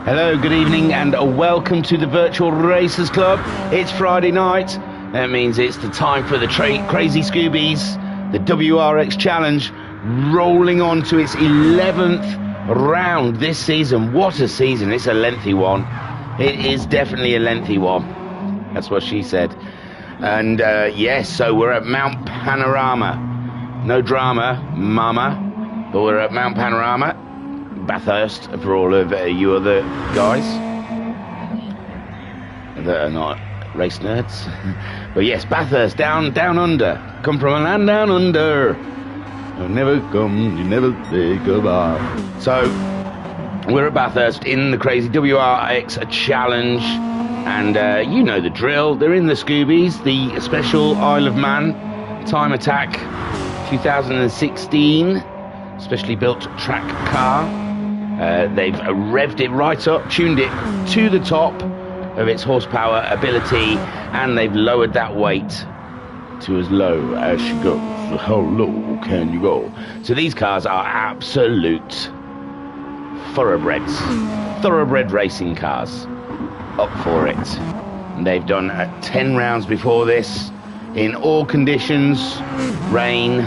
Hello, good evening, and welcome to the Virtual Racers Club. It's Friday night. That means it's the time for the Crazy Scoobies, the WRX Challenge, rolling on to its 11th round this season. What a season. It's a lengthy one. It is definitely a lengthy one. That's what she said. And yes, so we're at Mount Panorama. No drama, mama, but we're at Mount Panorama, Bathurst, for all of you other guys that are not race nerds. But yes, Bathurst, down under. Come from a land down under. You never come, you never say goodbye. So we're at Bathurst in the Crazy WRX Challenge, and you know the drill. They're in the Scoobies, the special Isle of Man Time Attack 2016 specially built track car. They've revved it right up, tuned it to the top of its horsepower ability, and they've lowered that weight to as low as she goes. How low can you go? So these cars are absolute thoroughbred racing cars. Up for it. And they've done 10 rounds before this in all conditions: rain,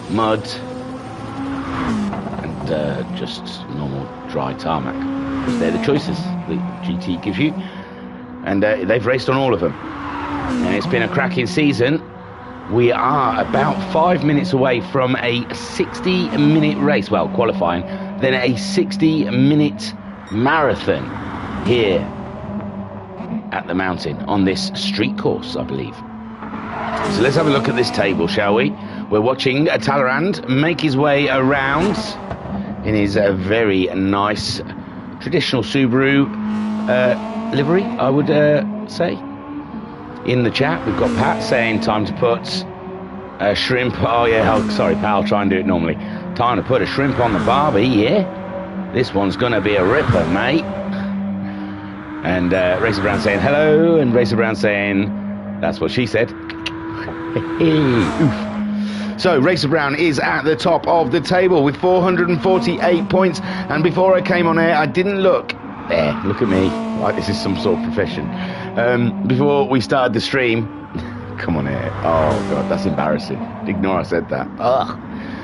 mud, and just normal dry tarmac. Because they're the choices the GT gives you. And they've raced on all of them. And it's been a cracking season. We are about 5 minutes away from a 60-minute race, well, qualifying, then a 60-minute marathon here at the mountain on this street course, I believe. So let's have a look at this table, shall we? We're watching Talleyrand make his way around in his very nice traditional Subaru livery, I would say. In the chat, we've got Pat saying time to put a shrimp. Oh yeah, sorry pal, I'll try and do it normally. Time to put a shrimp on the barbie, yeah? This one's gonna be a ripper, mate. And Racer Brown saying hello, and Racer Brown saying that's what she said. Oof. So Racer Brown is at the top of the table with 448 points, and before I came on air I didn't look. There, look at me, like this is some sort of profession. Before we started the stream, come on here, oh god, that's embarrassing, ignore I said that. Ugh.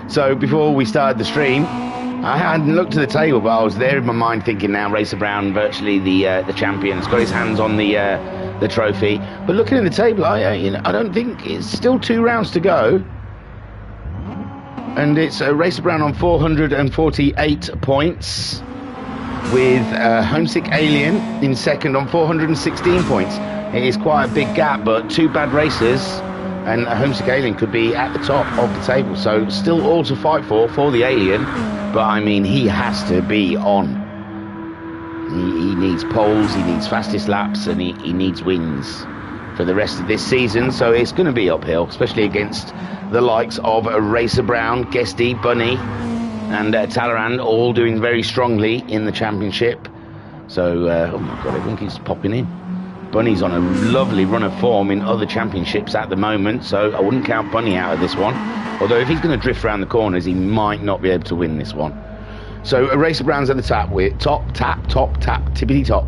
So before we started the stream, I hadn't looked at the table, but I was there in my mind thinking now Racer Brown, virtually the champion, has got his hands on the trophy. But looking at the table, I don't think it's still 2 rounds to go, and it's Racer Brown on 448 points, with Homesick Alien in second on 416 points. It is quite a big gap, but 2 bad races and Homesick Alien could be at the top of the table. So still all to fight for the Alien, but I mean, he has to be on. He needs poles, he needs fastest laps, and he needs wins for the rest of this season. So it's going to be uphill, especially against the likes of Racer Brown, Guesty, Bunny, and Talleyrand, all doing very strongly in the championship. So, oh my god, everyone keeps popping in. Bunny's on a lovely run of form in other championships at the moment, so I wouldn't count Bunny out of this one. Although if he's going to drift around the corners, he might not be able to win this one. So Racer Brown's at the top with tippity top.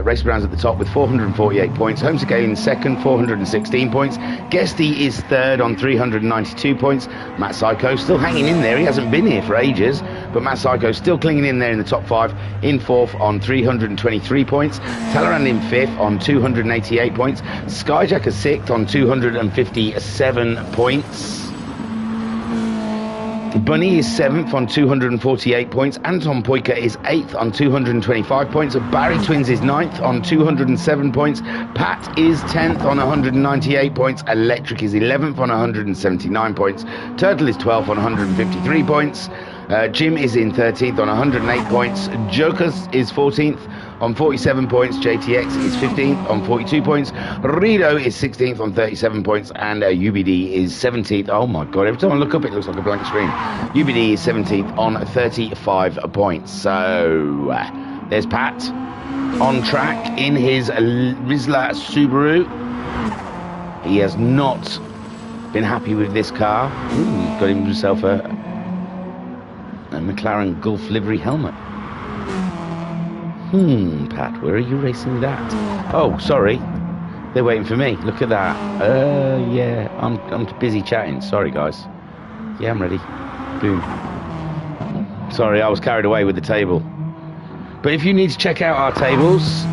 Racer Brown's at the top with 448 points. Homesick Alien second, 416 points. Guesty is third on 392 points. Matt Psycho still hanging in there. He hasn't been here for ages, but Matt Psycho still clinging in there in the top 5. In fourth on 323 points. Talleyrand in fifth on 288 points. Skyjacker sixth on 257 points. Bunny is 7th on 248 points. Anton Poika is 8th on 225 points. Barry Twins is 9th on 207 points. Pat is 10th on 198 points. Electric is 11th on 179 points. Turtle is 12th on 153 points. Jim is in 13th on 108 points. Jokers is 14th on 47 points. JTX is 15th on 42 points. Rido is 16th on 37 points. And UBD is 17th. Oh my god, every time I look up it looks like a blank screen. UBD is 17th on 35 points. So there's Pat on track in his Rizla Subaru. He has not been happy with this car. He's got himself a McLaren Gulf livery helmet. Pat, where are you racing that? Oh, sorry. They're waiting for me. Look at that. Yeah, I'm busy chatting. Sorry, guys. Yeah, I'm ready. Boom. Sorry, I was carried away with the table. But if you need to check out our tables,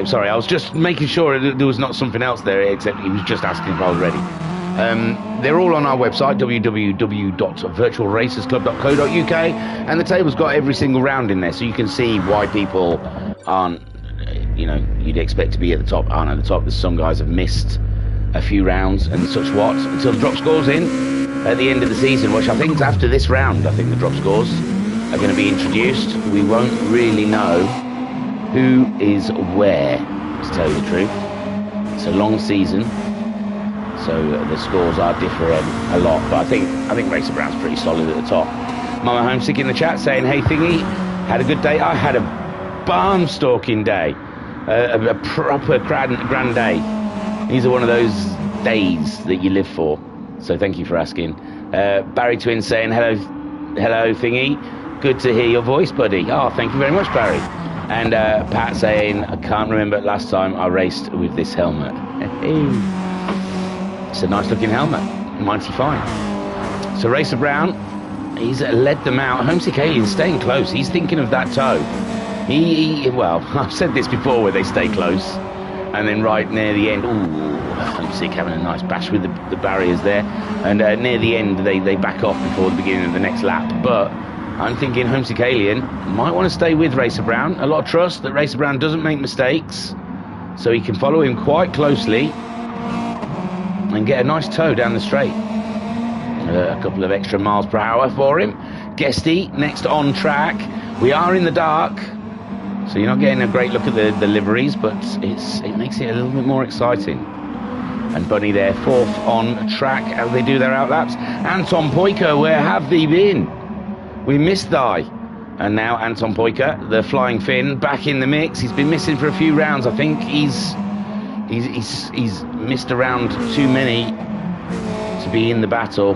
sorry, I was just making sure that there was not something else there, except he was just asking if I was ready. They're all on our website, www.virtualracersclub.co.uk, and the table's got every single round in there, so you can see why people aren't, you'd expect to be at the top, aren't at the top. There's some guys have missed a few rounds and such what, until the drop scores in at the end of the season, which I think is after this round. I think the drop scores are going to be introduced. We won't really know who is where, to tell you the truth. It's a long season, so the scores are differing a lot, but I think Racer Brown's pretty solid at the top. Mama Homesick in the chat saying, hey Thingy, had a good day. I had a barnstalking day, a proper grand day. These are one of those days that you live for, so thank you for asking. Barry Twin saying, hello Thingy, good to hear your voice, buddy. Oh, thank you very much, Barry. And Pat saying, I can't remember last time I raced with this helmet. It's a nice looking helmet, mighty fine. So Racer Brown, he's led them out. Homesick Alien staying close. He's thinking of that toe. Well, I've said this before where they stay close, and then right near the end, Homesick having a nice bash with the barriers there, and near the end they back off before the beginning of the next lap. But I'm thinking Homesick Alien might want to stay with Racer Brown. A lot of trust that Racer Brown doesn't make mistakes, so he can follow him quite closely and get a nice toe down the straight. A couple of extra miles per hour for him. Guesty next on track. We are in the dark, so you're not getting a great look at the liveries, but it makes it a little bit more exciting. And Bunny there, fourth on track as they do their outlaps. Anton Poika, where have they been? We missed thy. And now Anton Poika, the Flying Finn, back in the mix. He's been missing for a few rounds. I think he's missed around too many to be in the battle.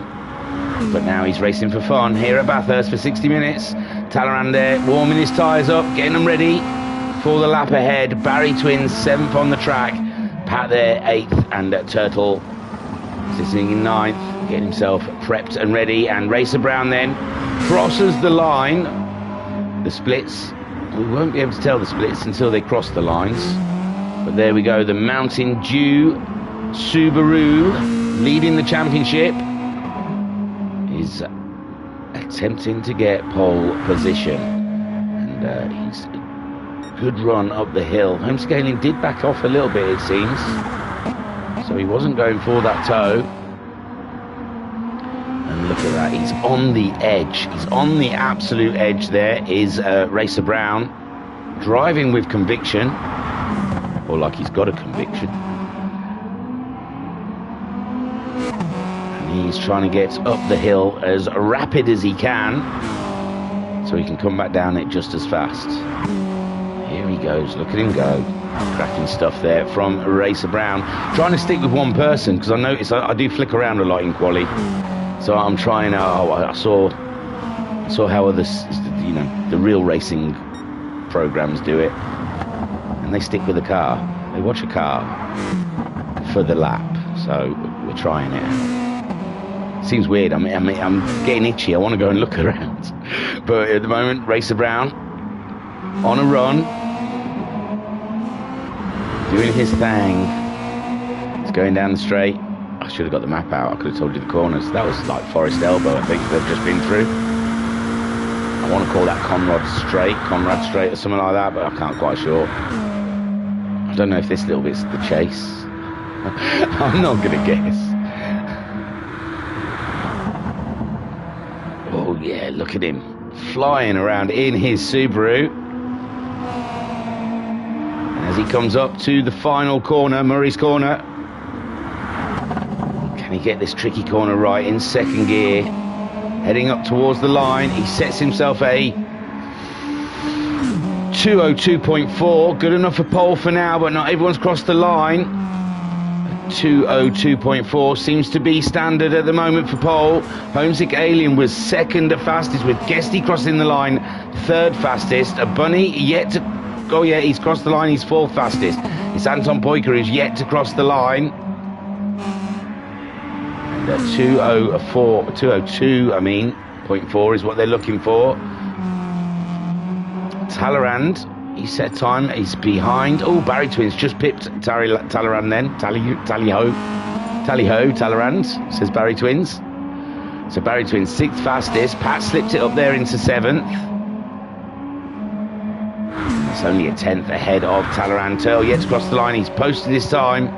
But now he's racing for fun here at Bathurst for 60 minutes. Talleyrand there, warming his tyres up, getting them ready for the lap ahead. Barry Twins, 7th on the track. Pat there, 8th, and Turtle sitting in 9th, getting himself prepped and ready. And Racer Brown then crosses the line. The splits, we won't be able to tell the splits until they cross the lines. But there we go, the Mountain Dew Subaru leading the championship is attempting to get pole position, and he's a good run up the hill. Homesick Alien did back off a little bit, it seems, so he wasn't going for that toe. And look at that, he's on the edge, he's on the absolute edge. There is Racer Brown driving with conviction, or like he's got a conviction. He's trying to get up the hill as rapid as he can, so he can come back down it just as fast. Here he goes, look at him go. Cracking stuff there from Racer Brown. Trying to stick with one person, because I notice I do flick around a lot in quali. So I'm trying, I saw how others, the real racing programs do it. And they stick with a car. They watch a car for the lap. So we're trying it out. Seems weird. I'm getting itchy. I want to go and look around. But at the moment, Racer Brown on a run, doing his thing. He's going down the straight. I should have got the map out. I could have told you the corners. That was like Forest Elbow, I think they've just been through. I want to call that Conrad Straight or something like that, but I can't quite sure. I don't know if this little bit's the chase. I'm not going to guess. Oh yeah, look at him flying around in his Subaru. And as he comes up to the final corner, Murray's corner, can he get this tricky corner right in second gear? Heading up towards the line, he sets himself a 2:02.4, good enough for pole for now, but not everyone's crossed the line. 2:02.4 seems to be standard at the moment for pole. Homesick Alien was second fastest, with Guesty crossing the line, third fastest. Bunny yet to... Oh yeah, he's crossed the line, he's fourth fastest. It's Anton Poiker who's yet to cross the line. And 2:02 is what they're looking for. Talleyrand, he set time, he's behind. Oh, Barry Twins just pipped Talleyrand then. Tally-ho, Talleyrand, says Barry Twins. So Barry Twins, sixth fastest. Pat slipped it up there into seventh. It's only a tenth ahead of Talleyrand. Turl yet to cross the line, he's posted his time.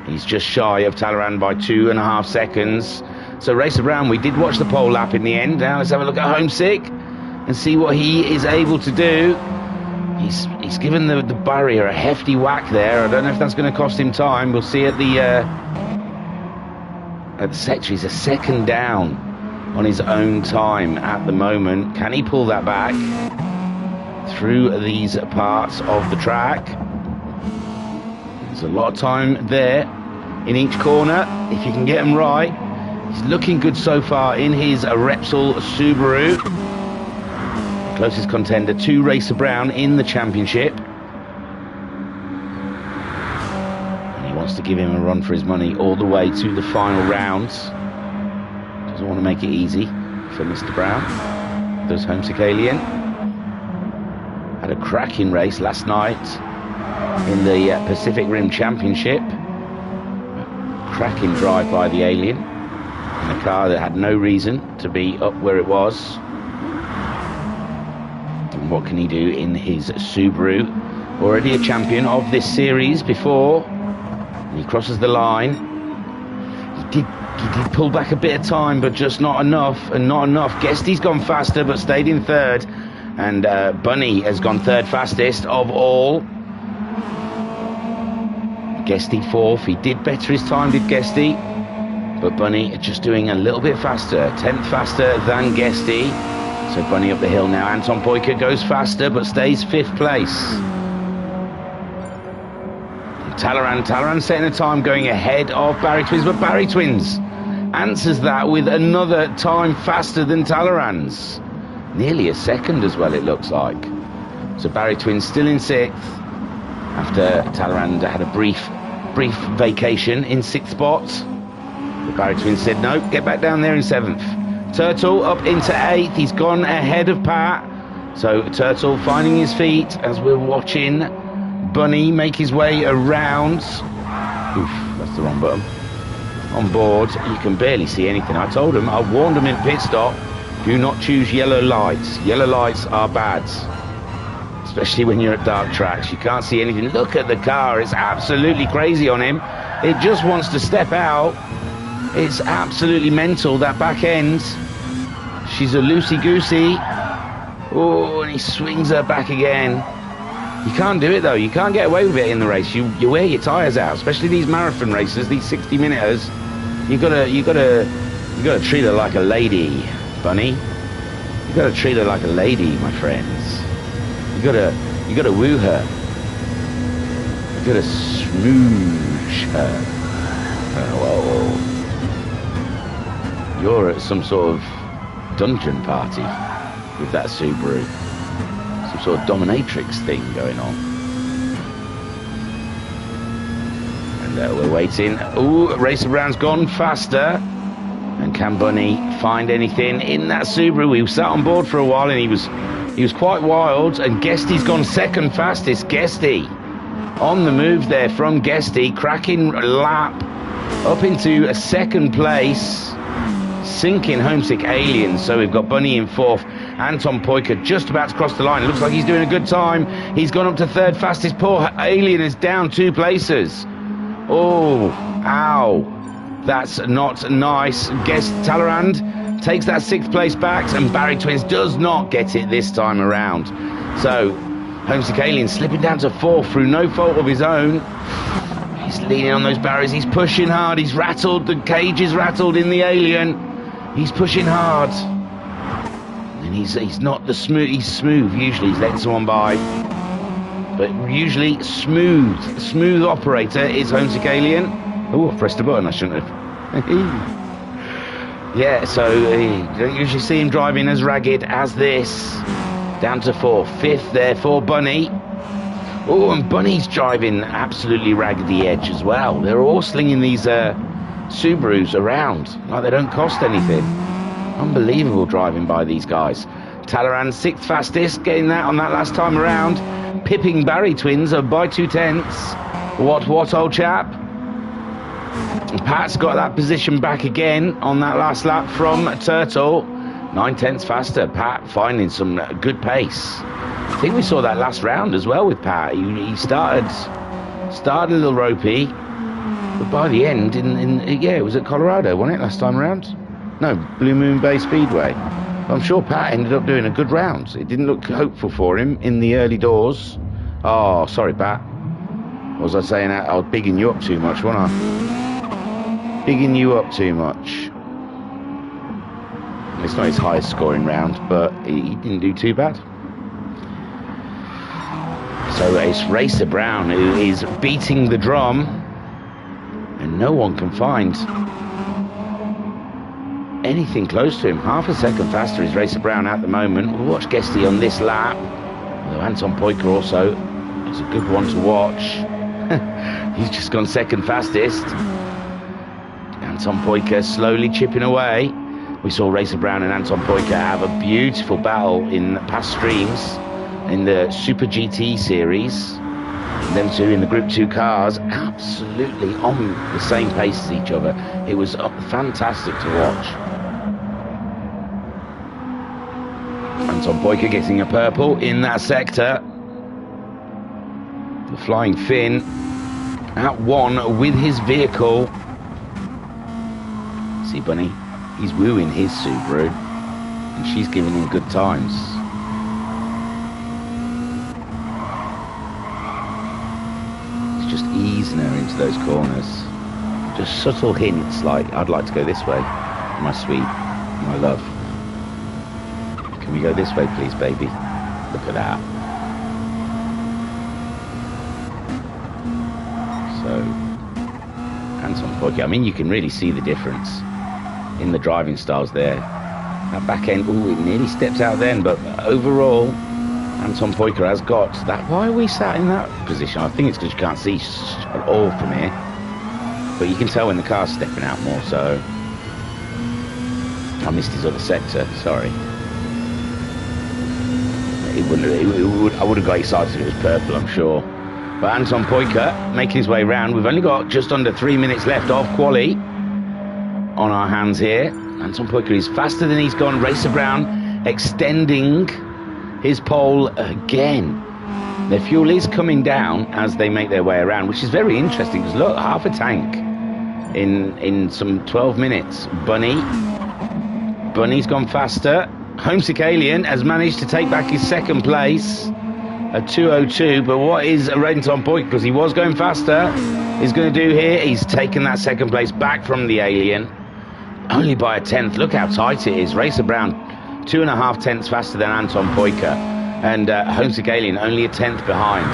He's just shy of Talleyrand by 2.5 seconds. So Racer Brown, we did watch the pole lap in the end. Now let's have a look at Homesick and see what he is able to do. He's given the barrier a hefty whack there. I don't know if that's going to cost him time. We'll see at the sector. He's a second down on his own time at the moment. Can he pull that back through these parts of the track? There's a lot of time there in each corner if you can get him right. He's looking good so far in his Repsol Subaru. Closest contender to Racer Brown in the championship. And he wants to give him a run for his money all the way to the final rounds. Doesn't want to make it easy for Mr. Brown. Does Homesick Alien. Had a cracking race last night in the Pacific Rim Championship. Cracking drive by the Alien in a car that had no reason to be up where it was. And what can he do in his Subaru? Already a champion of this series before. And he crosses the line. He did pull back a bit of time, but just not enough, and not enough. Guesty's gone faster, but stayed in third. And Bunny has gone third fastest of all. Guesty fourth. He did better his time, did Guesty. But Bunny just doing a little bit faster. 10th faster than Guesty. So Bunny up the hill now. Anton Poiker goes faster, but stays fifth place. Talleyrand setting a time going ahead of Barry Twins. But Barry Twins answers that with another time faster than Talleyrand's. Nearly a second as well, it looks like. So Barry Twins still in sixth after Talleyrand had a brief vacation in sixth spot. But Barry Twins said, no, get back down there in seventh. Turtle up into eighth. He's gone ahead of Pat. So Turtle finding his feet as we're watching Bunny make his way around. Oof, that's the wrong button. On board, you can barely see anything. I told him, I warned him in pit stop, do not choose yellow lights. Yellow lights are bad, especially when you're at dark tracks. You can't see anything. Look at the car. It's absolutely crazy on him. It just wants to step out. It's absolutely mental, that back end. She's a loosey-goosey. Oh, and he swings her back again. You can't do it, though. You can't get away with it in the race. You wear your tyres out, especially these marathon races, these 60-minuters. You gotta treat her like a lady, Bunny. You gotta treat her like a lady, my friends. You gotta woo her. You gotta smooch her. Whoa. You're at some sort of dungeon party with that Subaru. Some sort of dominatrix thing going on. And we're waiting. Ooh, Racer Brown's gone faster. And can Bunny find anything in that Subaru? He was sat on board for a while and he was quite wild. And Guesty's gone second fastest. Guesty on the move there from Guesty. Cracking lap up into a second place. Sinking Homesick Alien. So we've got Bunny in fourth. Anton Poiker just about to cross the line. It looks like he's doing a good time. He's gone up to third fastest. Poor Alien is down 2 places. Oh, ow. That's not nice. Guess Talleyrand takes that 6th place back, and Barry Twins does not get it this time around. So Homesick Alien slipping down to 4th through no fault of his own. He's leaning on those barriers. He's pushing hard. He's rattled. The cage is rattled in the Alien. He's pushing hard. And he's not the smooth. He's smooth. Usually he's letting someone by. But usually smooth operator is Homesick Alien. Oh, I pressed a button I shouldn't have. Yeah, so you don't usually see him driving as ragged as this. Down to 4th. 5th there for Bunny. Oh, and Bunny's driving absolutely raggedy edge as well. They're all slinging these Subarus around like they don't cost anything. Unbelievable driving by these guys. Talleyrand 6th fastest, getting that on that last time around. Pipping Barry twins by 2/10. What, old chap? Pat's got that position back again on that last lap from Turtle. 9/10 faster. Pat finding some good pace. I think we saw that last round as well with Pat. He started a little ropey, but by the end, yeah, it was at Colorado, wasn't it, last time around? No, Blue Moon Bay Speedway. I'm sure Pat ended up doing a good round. It didn't look hopeful for him in the early doors. Oh, sorry, Pat. What was I saying? I was bigging you up too much, wasn't I? Bigging you up too much. It's not his highest scoring round, but he didn't do too bad. So it's Racer Brown who is beating the drum, and no one can find anything close to him. Half a second faster is Racer Brown at the moment. We'll watch Guesty on this lap. Although Anton Poiker also is a good one to watch. He's just gone 2nd fastest. Anton Poiker slowly chipping away. We saw Racer Brown and Anton Poiker have a beautiful battle in past streams in the Super GT series. Them two in the Group 2 cars, absolutely on the same pace as each other. It was fantastic to watch. Anton Poiker getting a purple in that sector. The Flying Finn at 1 with his vehicle. See Bunny, he's wooing his Subaru, and she's giving him good times. He's just easing her into those corners. Just subtle hints like, I'd like to go this way, my sweet, my love. Can we go this way, please, baby? Look at that. So, Anton Poiker, I mean, you can really see the difference in the driving styles there. That back end, ooh, it nearly stepped out then, but overall, Anton Poiker has got that. Why are we sat in that position? I think it's because you can't see at all from here. But you can tell when the car's stepping out more, so... I missed his other sector, sorry. I would have got excited if it was purple, I'm sure. But Anton Poiker making his way round. We've only got just under 3 minutes left of quali on our hands here. Anton Poiker is faster than he's gone. Racer Brown extending his pole again. Their fuel is coming down as they make their way around, which is very interesting because look, half a tank in some 12 minutes. Bunny's gone faster. Homesick Alien has managed to take back his 2nd place at 2:02, but what is Anton Poiker, because he was going faster, is going to do here? He's taken that 2nd place back from the Alien, only by a 10th. Look how tight it is. Racer Brown 2.5 tenths faster than Anton Poiker, and Homesick Alien only a 10th behind.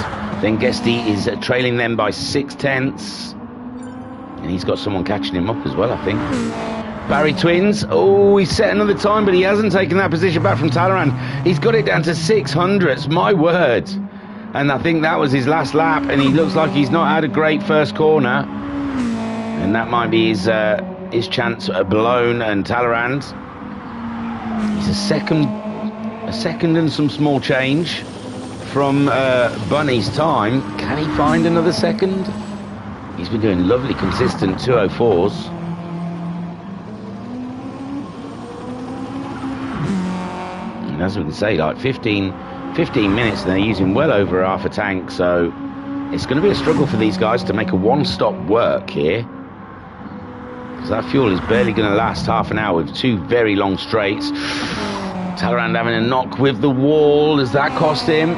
Then Guesty is trailing them by 6 tenths, and he's got someone catching him up as well, I think. Barry Twins, oh, he's set another time, but he hasn't taken that position back from Talleyrand. He's got it down to 600ths, my word. And I think that was his last lap, and he looks like he's not had a great first corner. And that might be his chance blown, and Talleyrand, he's a second and some small change from Bunny's time. Can he find another second? He's been doing lovely, consistent 204s. As we can say, like 15 minutes, and they're using well over half a tank, so it's going to be a struggle for these guys to make a one-stop work here, because that fuel is barely going to last half an hour with 2 very long straights. Talleyrand having a knock with the wall. Does that cost him?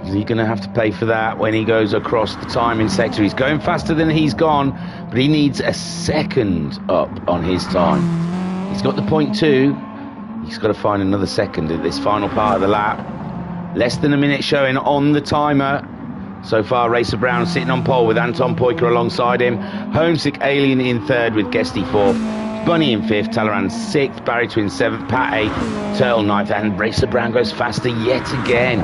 Is he going to have to pay for that when he goes across the timing sector? He's going faster than he's gone, but he needs a 2nd up on his time. He's got the 0.2. He's got to find another 2nd at this final part of the lap. Less than a minute showing on the timer. So far, Racer Brown sitting on pole with Anton Poyker alongside him. Homesick Alien in third with Guesty fourth. Bunny in fifth, Talleyrand sixth, Barry Twin seventh, Pat eighth, Turtle ninth, and Racer Brown goes faster yet again.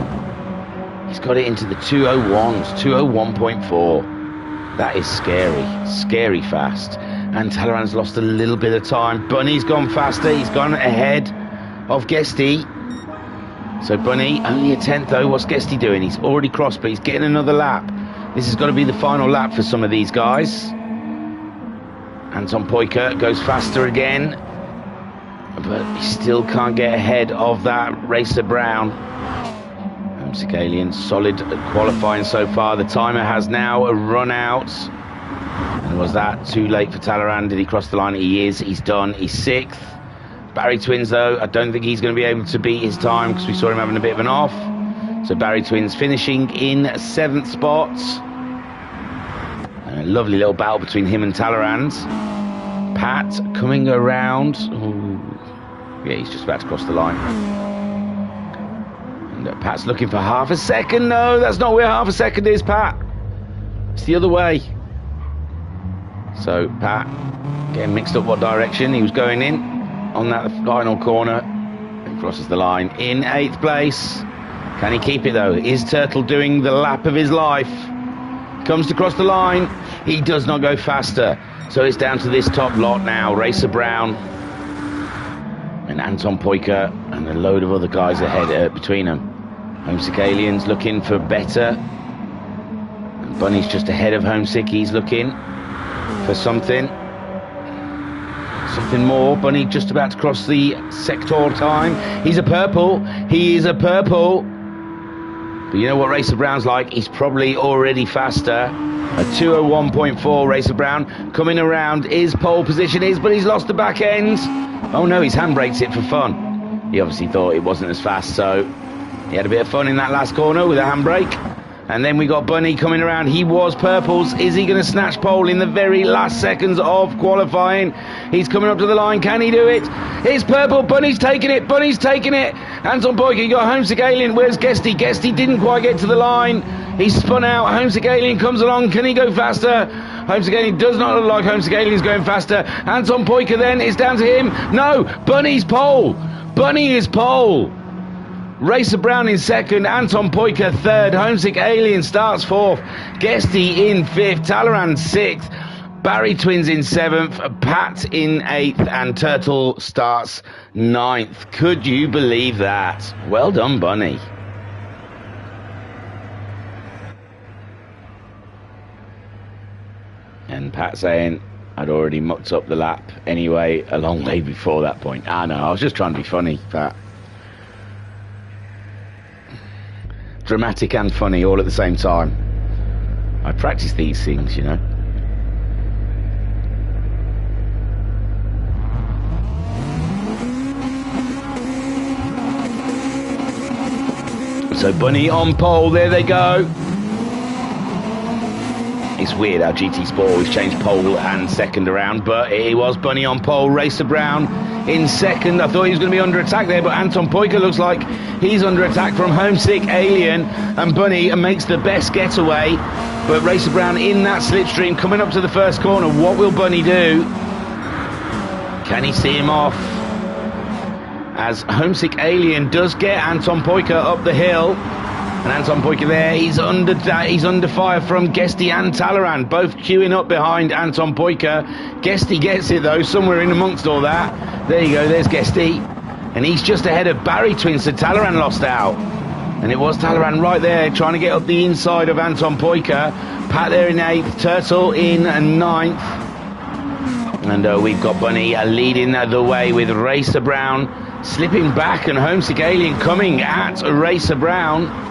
He's got it into the 201s, 201.4. That is scary fast. And Talleyrand's lost a little bit of time. Bunny's gone faster, he's gone ahead of Guesty. So Bunny, only a tenth though. What's Guesty doing? He's already crossed, but he's getting another lap. This has got to be the final lap for some of these guys. Anton Poyker goes faster again, but he still can't get ahead of that Racer Brown. Homesick Alien, solid qualifying so far. The timer has now run out. And was that too late for Talleyrand? Did he cross the line? He is. He's done. He's sixth. Barry Twins, though, I don't think he's going to be able to beat his time because we saw him having a bit of an off. So Barry Twins finishing in seventh spot. And a lovely little battle between him and Talleyrand. Pat coming around. Ooh. Yeah, he's just about to cross the line. And Pat's looking for half a second. No, that's not where half a second is, Pat. It's the other way. So Pat getting mixed up what direction he was going in. On that final corner, and crosses the line in eighth place. Can he keep it though? Is Turtle doing the lap of his life? Comes to cross the line. He does not go faster. So it's down to this top lot now. Racer Brown and Anton Poyker and a load of other guys ahead between them. Homesick Alien's looking for better. And Bunny's just ahead of Homesick. He's looking for something more. Bunny just about to cross the sector time. He's a purple. He is a purple. But you know what Racer Brown's like? He's probably already faster. A 201.4 Racer Brown coming around. His pole position is, but he's lost the back end. Oh no, he's handbrakes it for fun. He obviously thought it wasn't as fast, so he had a bit of fun in that last corner with a handbrake. And then we got Bunny coming around. He was purples. Is he going to snatch pole in the very last seconds of qualifying? He's coming up to the line. Can he do it? It's purple. Bunny's taking it. Bunny's taking it. Anton Poyker, you got Homesick Alien. Where's Guesty? Guesty didn't quite get to the line. He's spun out. Homesick Alien comes along. Can he go faster? Homesick Alien does not look like Homesick Alien's going faster. Anton Poyker then, it's down to him. No, Bunny's pole. Bunny is pole. Racer Brown in second, Anton Poyker third, Homesick Alien starts fourth, Guesty in fifth, Talleyrand sixth, Barry Twins in seventh, Pat in eighth, and Turtle starts ninth. Could you believe that? Well done, Bunny. And Pat saying, I'd already mucked up the lap anyway, a long way before that point. Ah, no, I was just trying to be funny, Pat. Dramatic and funny all at the same time. I practice these things, you know. So Bunny on pole, there they go. It's weird how GT Sport always changed pole and second around, but it was Bunny on pole, Racer Brown in second. I thought he was going to be under attack there, but Anton Poyker looks like he's under attack from Homesick Alien, and Bunny makes the best getaway. But Racer Brown in that slipstream coming up to the first corner. What will Bunny do? Can he see him off? As Homesick Alien does get Anton Poyker up the hill. And Anton Poyker there, he's under fire from Guesty and Talleyrand, both queuing up behind Anton Poyker. Guesty gets it though, somewhere in amongst all that. There you go, there's Guesty. And he's just ahead of Barry Twins, so Talleyrand lost out. And it was Talleyrand right there, trying to get up the inside of Anton Poyker. Pat there in eighth, Turtle in ninth. And we've got Bunny leading the way with Racer Brown slipping back, and Homesick Alien coming at Racer Brown.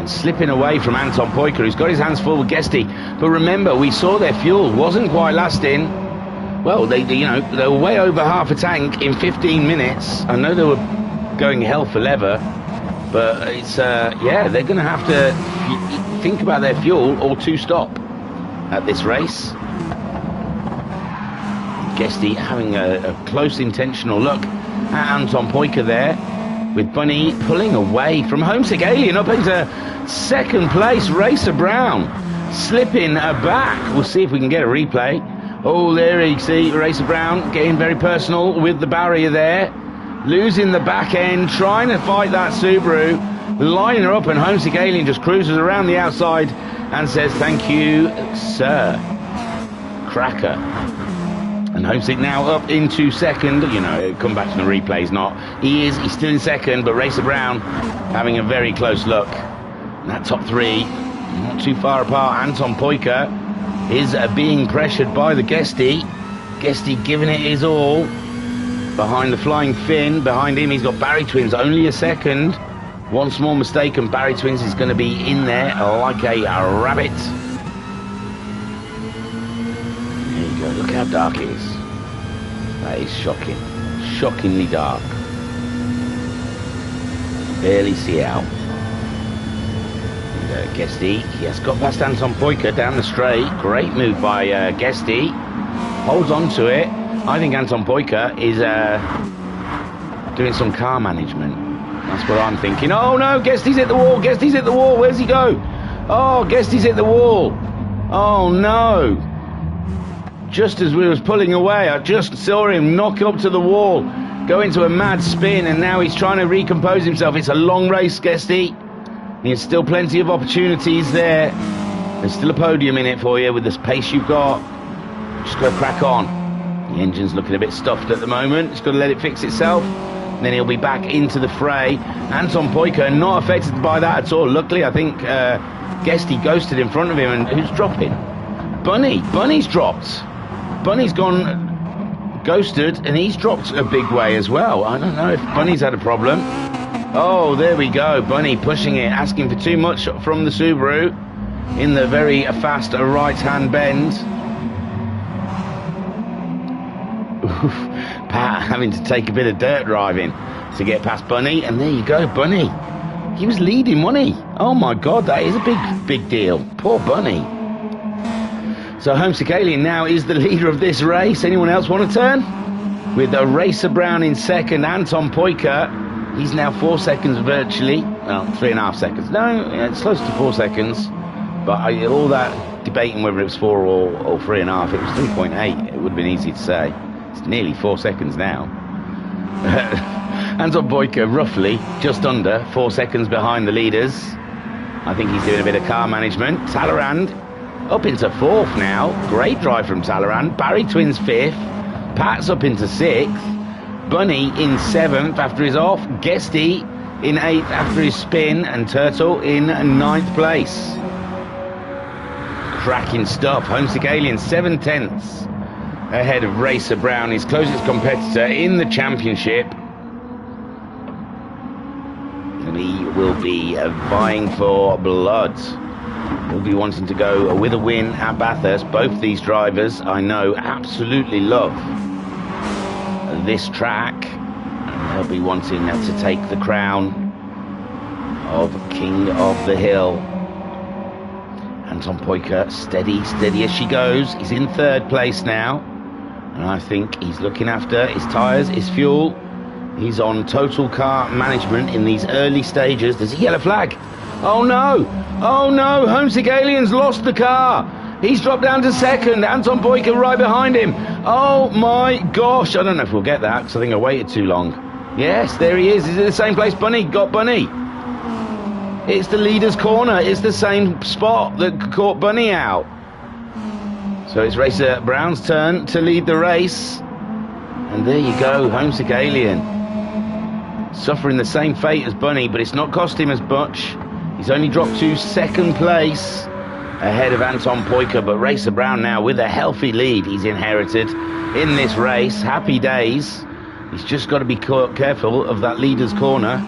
Slipping away from Anton Poyker, who's got his hands full with Guesty. But remember, we saw their fuel wasn't quite lasting. Well, they were way over half a tank in 15 minutes. I know they were going hell for leather, but it's yeah, they're going to have to think about their fuel or to stop at this race. Guesty having a close intentional look at Anton Poyker there, with Bunny pulling away from Homesick Alien up into Second place, Wrxc Brown, slipping back. We'll see if we can get a replay. Oh, there you see Wrxc Brown getting very personal with the barrier there. Losing the back end, trying to fight that Subaru. Lining her up, and Homesick Alien just cruises around the outside and says, thank you, sir. Cracker. And Homesick now up into second. You know, come back to the replays, not. He's still in second, but Wrxc Brown having a very close look. And that top three, not too far apart. Anton Poika is being pressured by the Guesty. Guesty giving it his all. Behind the Flying Finn, behind him he's got Barry Twins, only a second. One small mistake and Barry Twins is going to be in there like a rabbit. There you go, look how dark it is. That is shocking. Shockingly dark. Barely see out. And Guesty, he has got past Anton Poika down the straight. Great move by Guesty. Holds on to it. I think Anton Poika is doing some car management. That's what I'm thinking. Oh no, Guesty's hit the wall. Guesty's hit the wall. Where's he go? Oh, Guesty's hit the wall. Oh no. Just as we was pulling away, I just saw him knock up to the wall, go into a mad spin, and now he's trying to recompose himself. It's a long race, Guesty. There's still plenty of opportunities there. There's still a podium in it for you with this pace you've got. Just go crack on. The engine's looking a bit stuffed at the moment. It's got to let it fix itself. And then he'll be back into the fray. Anton Poika not affected by that at all. Luckily, I think Guesty ghosted in front of him. And who's dropping? Bunny. Bunny's dropped. Bunny's gone ghosted, and he's dropped a big way as well. I don't know if Bunny's had a problem. Oh, there we go. Bunny pushing it, asking for too much from the Subaru in the very fast right-hand bend. Pat having to take a bit of dirt driving to get past Bunny, and there you go, Bunny. He was leading, wasn't he? Oh my God, that is a big deal. Poor Bunny. So Homesick Alien now is the leader of this race. Anyone else want to turn? With Wrxc Brown in second, Anton Poika. He's now 4 seconds virtually. Well, 3.5 seconds. No, it's close to 4 seconds. But all that debating whether it was 4 or 3.5, it was 3.8. It would have been easy to say. It's nearly 4 seconds now. Anton Poika roughly just under 4 seconds behind the leaders. I think he's doing a bit of car management. Talleyrand up into fourth now. Great drive from Talleyrand. Barry Twins fifth. Pat's up into sixth. Bunny in seventh after his off. Guesty in eighth after his spin. And Turtle in ninth place. Cracking stuff. Homesick Alien 7 tenths ahead of Wrxc Brown, his closest competitor in the championship. And he will be vying for blood. He'll be wanting to go with a win at Bathurst. Both these drivers, I know, absolutely love this track. And they'll be wanting to take the crown of King of the Hill. Anton Poika, steady as she goes. He's in third place now. And I think he's looking after his tyres, his fuel. He's on total car management in these early stages. There's a yellow flag. Oh no! Oh no! Homesick Alien's lost the car. He's dropped down to second. Anton Poika right behind him. Oh my gosh! I don't know if we'll get that because I think I waited too long. Yes, there he is. He's in the same place. Bunny got Bunny. It's the leader's corner. It's the same spot that caught Bunny out. So it's Wrxc Brown's turn to lead the race. And there you go, Homesick Alien. Suffering the same fate as Bunny, but it's not cost him as much. He's only dropped to second place ahead of Anton Poika, but Wrxc Brown now with a healthy lead he's inherited in this race. Happy days. He's just got to be careful of that leader's corner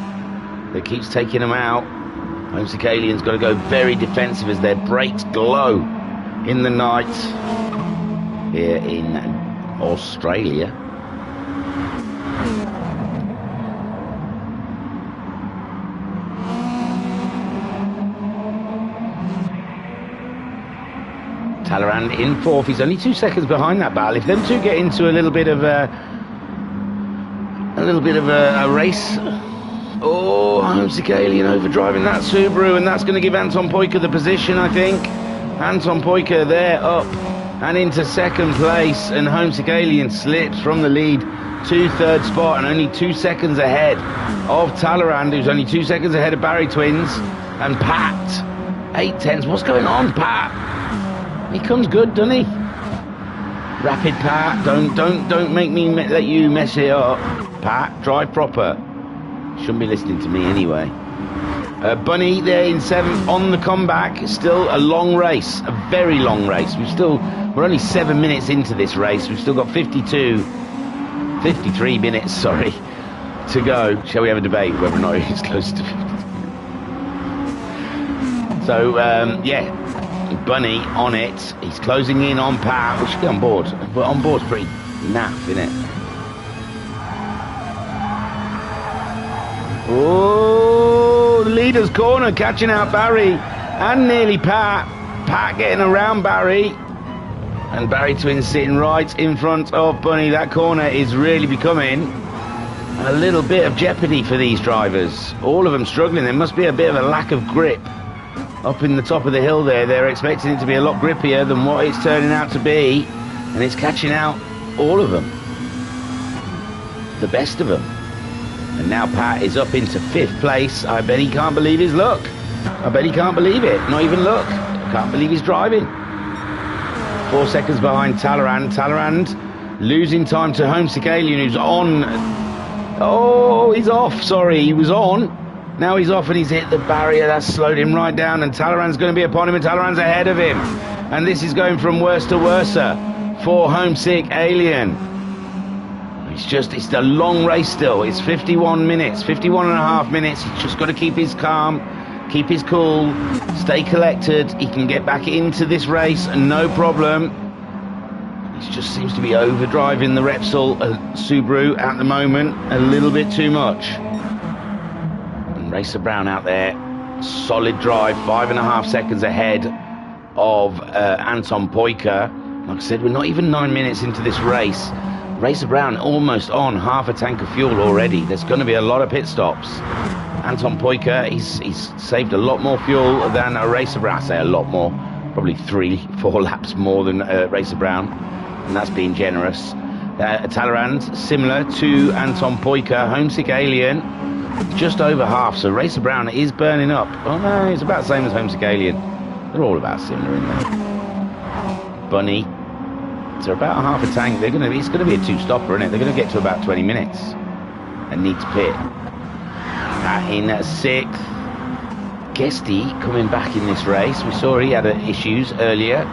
that keeps taking him out. Homesick Alien's got to go very defensive as their brakes glow in the night here in Australia. Talleyrand in fourth. He's only 2 seconds behind that battle. If them two get into a little bit of a race Oh, Wrxc Alien overdriving that Subaru, and that's going to give Anton Poika the position, I think. Anton Poika there, up and into second place, and Wrxc Alien slips from the lead to third spot, and only 2 seconds ahead of Talleyrand, who's only 2 seconds ahead of Barry Twins, and Pat, 8/10. What's going on, Pat? He comes good, doesn't he? Rapid Pat, don't make me let you mess it up. Pat, drive proper. Shouldn't be listening to me anyway. Bunny there in 7th on the comeback. Still a long race, a very long race. We're only 7 minutes into this race. We've still got 53 minutes, sorry, to go. Shall we have a debate whether or not it's close to 50? So, yeah, Bunny on it. He's closing in on Pat. We should be on board. But on board's pretty naff, isn't it? Oh, the leader's corner, catching out Barry and nearly Pat. Pat getting around Barry. And Barry Twins sitting right in front of Bunny. That corner is really becoming a little bit of jeopardy for these drivers. All of them struggling. There must be a bit of a lack of grip up in the top of the hill there. They're expecting it to be a lot grippier than what it's turning out to be. And it's catching out all of them. The best of them. And now Pat is up into 5th place. I bet he can't believe his luck. I bet he can't believe it. Not even luck. Can't believe he's driving. 4 seconds behind Talleyrand. Talleyrand losing time to Wrxc Alien, who's on. Oh, he's off. Sorry, he was on. Now he's off and he's hit the barrier. That's slowed him right down. And Talleyrand's going to be upon him, and Talleyrand's ahead of him. And this is going from worse to worse for Wrxc Alien. It's a long race still. It's 51 minutes, 51 and a half minutes. He's just got to keep his calm, keep his cool, stay collected. He can get back into this race and no problem. He just seems to be overdriving the Repsol Subaru at the moment a little bit too much. And Racer Brown out there, solid drive, 5.5 seconds ahead of Anton Poika. Like I said, we're not even 9 minutes into this race. Racer Brown almost on half a tank of fuel already. There's going to be a lot of pit stops. Anton Poika, he's saved a lot more fuel than a Racer Brown. I say a lot more, probably 3-4 laps more than Racer Brown, and that's being generous. Talleyrand, similar to Anton Poika. Wrxc Alien, just over half. So Racer Brown is burning up. Oh no, it's about the same as Wrxc Alien. They're all about similar in there. Bunny. So about a half a tank. It's going to be a two-stopper, isn't it? They're going to get to about 20 minutes and need to pit. In 6th, Guesty coming back in this race. We saw he had issues earlier.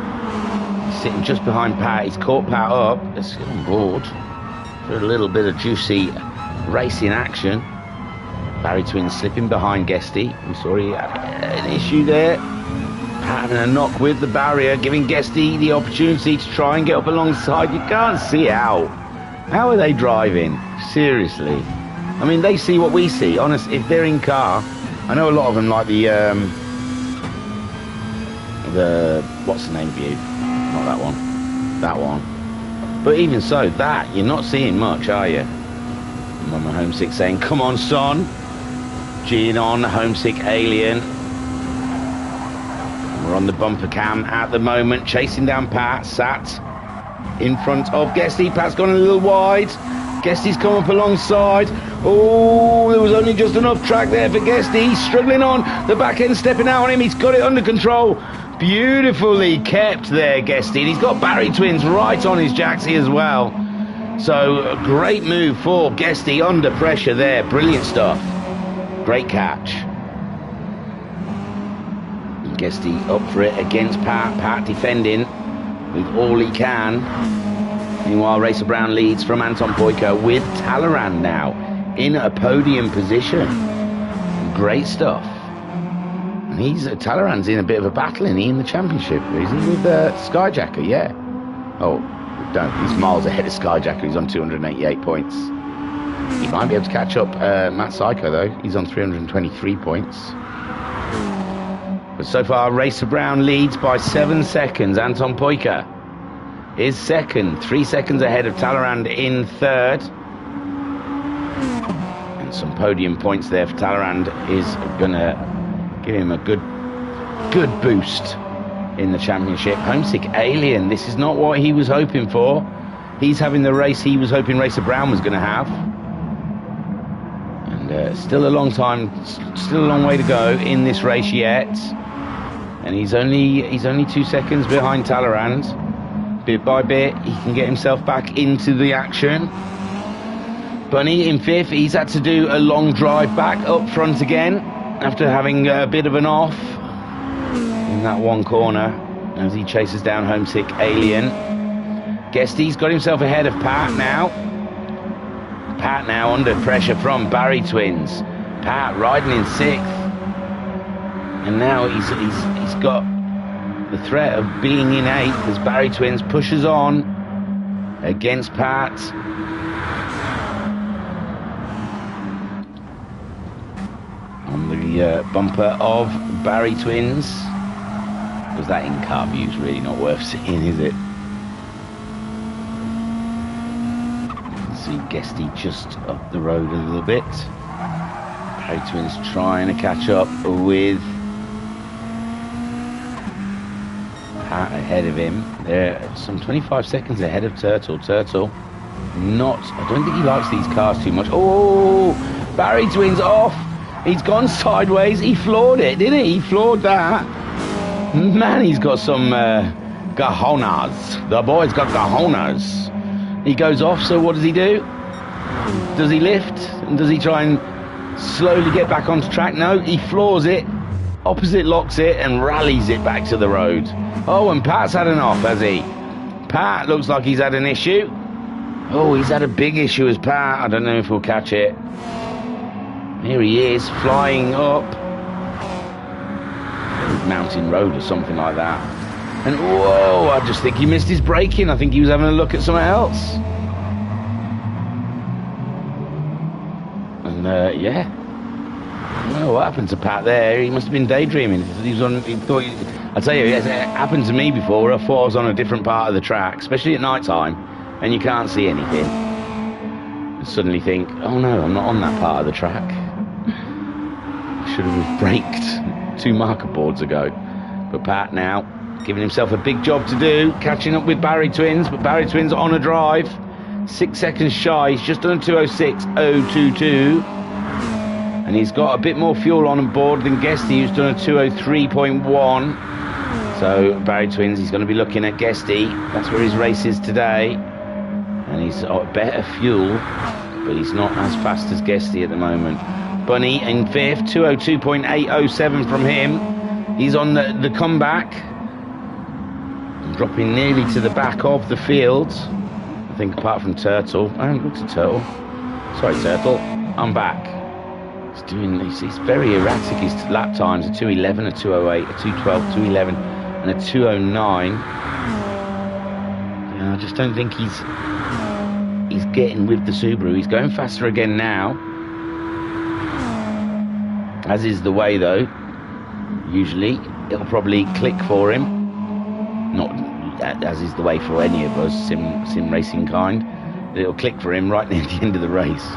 Sitting just behind Pat. He's caught Pat up. Let's get on board for a little bit of juicy racing action. Barry Twins slipping behind Guesty. We saw he had an issue there. Having a knock with the barrier, giving Guesty the opportunity to try and get up alongside. You can't see how. How are they driving? Seriously. I mean, they see what we see. Honest, if they're in car, I know a lot of them like the what's the name view? Not that one. That one. But even so, that you're not seeing much, are you? Mama Homesick saying, "Come on, son." G'ing on, Wrxc Alien. We're on the bumper cam at the moment, chasing down Pat, sat in front of Guesty. Pat's gone a little wide. Guesty's come up alongside. Oh, there was only just enough track there for Guesty. He's struggling on. The back end stepping out on him. He's got it under control. Beautifully kept there, Guesty. And he's got Barry Twins right on his jacksy as well. So a great move for Guesty under pressure there. Brilliant stuff. Great catch. Guesty up for it against Pat. Pat defending with all he can. Meanwhile, Racer Brown leads from Anton Poika with Talleyrand now in a podium position. Great stuff. And Talleyrand's in a bit of a battle, isn't he, in the championship? Is he with Skyjacker? Yeah. Oh, don't. He's miles ahead of Skyjacker. He's on 288 points. He might be able to catch up Matt Psycho, though. He's on 323 points. But so far, Racer Brown leads by 7 seconds. Anton Poika is second, 3 seconds ahead of Talleyrand in third. And some podium points there for Talleyrand is going to give him a good boost in the championship. Homesick Alien, this is not what he was hoping for. He's having the race he was hoping Racer Brown was going to have. And still a long way to go in this race yet. And he's only 2 seconds behind Talleyrand. Bit by bit, he can get himself back into the action. Bunny in 5th, he's had to do a long drive back up front again after having a bit of an off in that one corner as he chases down Homesick Alien. Guesty's got himself ahead of Pat now. Pat now under pressure from Barry Twins. Pat riding in 6th. And now he's got the threat of being in 8th as Barry Twins pushes on against Pat. On the bumper of Barry Twins. Because that in-car view is really not worth seeing, is it? You can see Guesty just up the road a little bit. Barry Twins trying to catch up with Pat ahead of him. They're some 25 seconds ahead of Turtle. Turtle I don't think he likes these cars too much. Oh, Barry Twins off. He's gone sideways. He floored it, didn't he? He floored that. Man, he's got some cojones. The boy's got cojones. He goes off, so what does he do? Does he lift? And does he try and slowly get back onto track? No, he floors it. Opposite locks it and rallies it back to the road. Oh, and Pat's had an off, has he? Pat looks like he's had an issue. Oh, he's had a big issue as Pat. I don't know if we'll catch it. Here he is, flying up. Mountain Road or something like that. And whoa, I just think he missed his braking. I think he was having a look at something else. And yeah. I don't know what happened to Pat there. He must have been daydreaming. I tell you, it happened to me before where I thought I was on a different part of the track, especially at night time, and you can't see anything. And suddenly think, oh no, I'm not on that part of the track. I should have braked 2 marker boards ago. But Pat now giving himself a big job to do, catching up with Barry Twins, but Barry Twins on a drive, 6 seconds shy. He's just done 206.022. And he's got a bit more fuel on board than Guesty, who's done a 203.1. So Barry Twins, he's going to be looking at Guesty. That's where his race is today. And he's got better fuel, but he's not as fast as Guesty at the moment. Bunny in 5th, 202.807 from him. He's on the comeback. Dropping nearly to the back of the field. I think apart from Turtle. I haven't looked at Turtle. Sorry, Turtle. I'm back. He's very erratic. His lap times are 2:11, a 2:08, a 2:12, 2:11, and a 2:09. I just don't think he's getting with the Subaru. He's going faster again now, as is the way though. Usually it'll probably click for him. Not as is the way for any of us sim racing kind. It'll click for him right near the end of the race.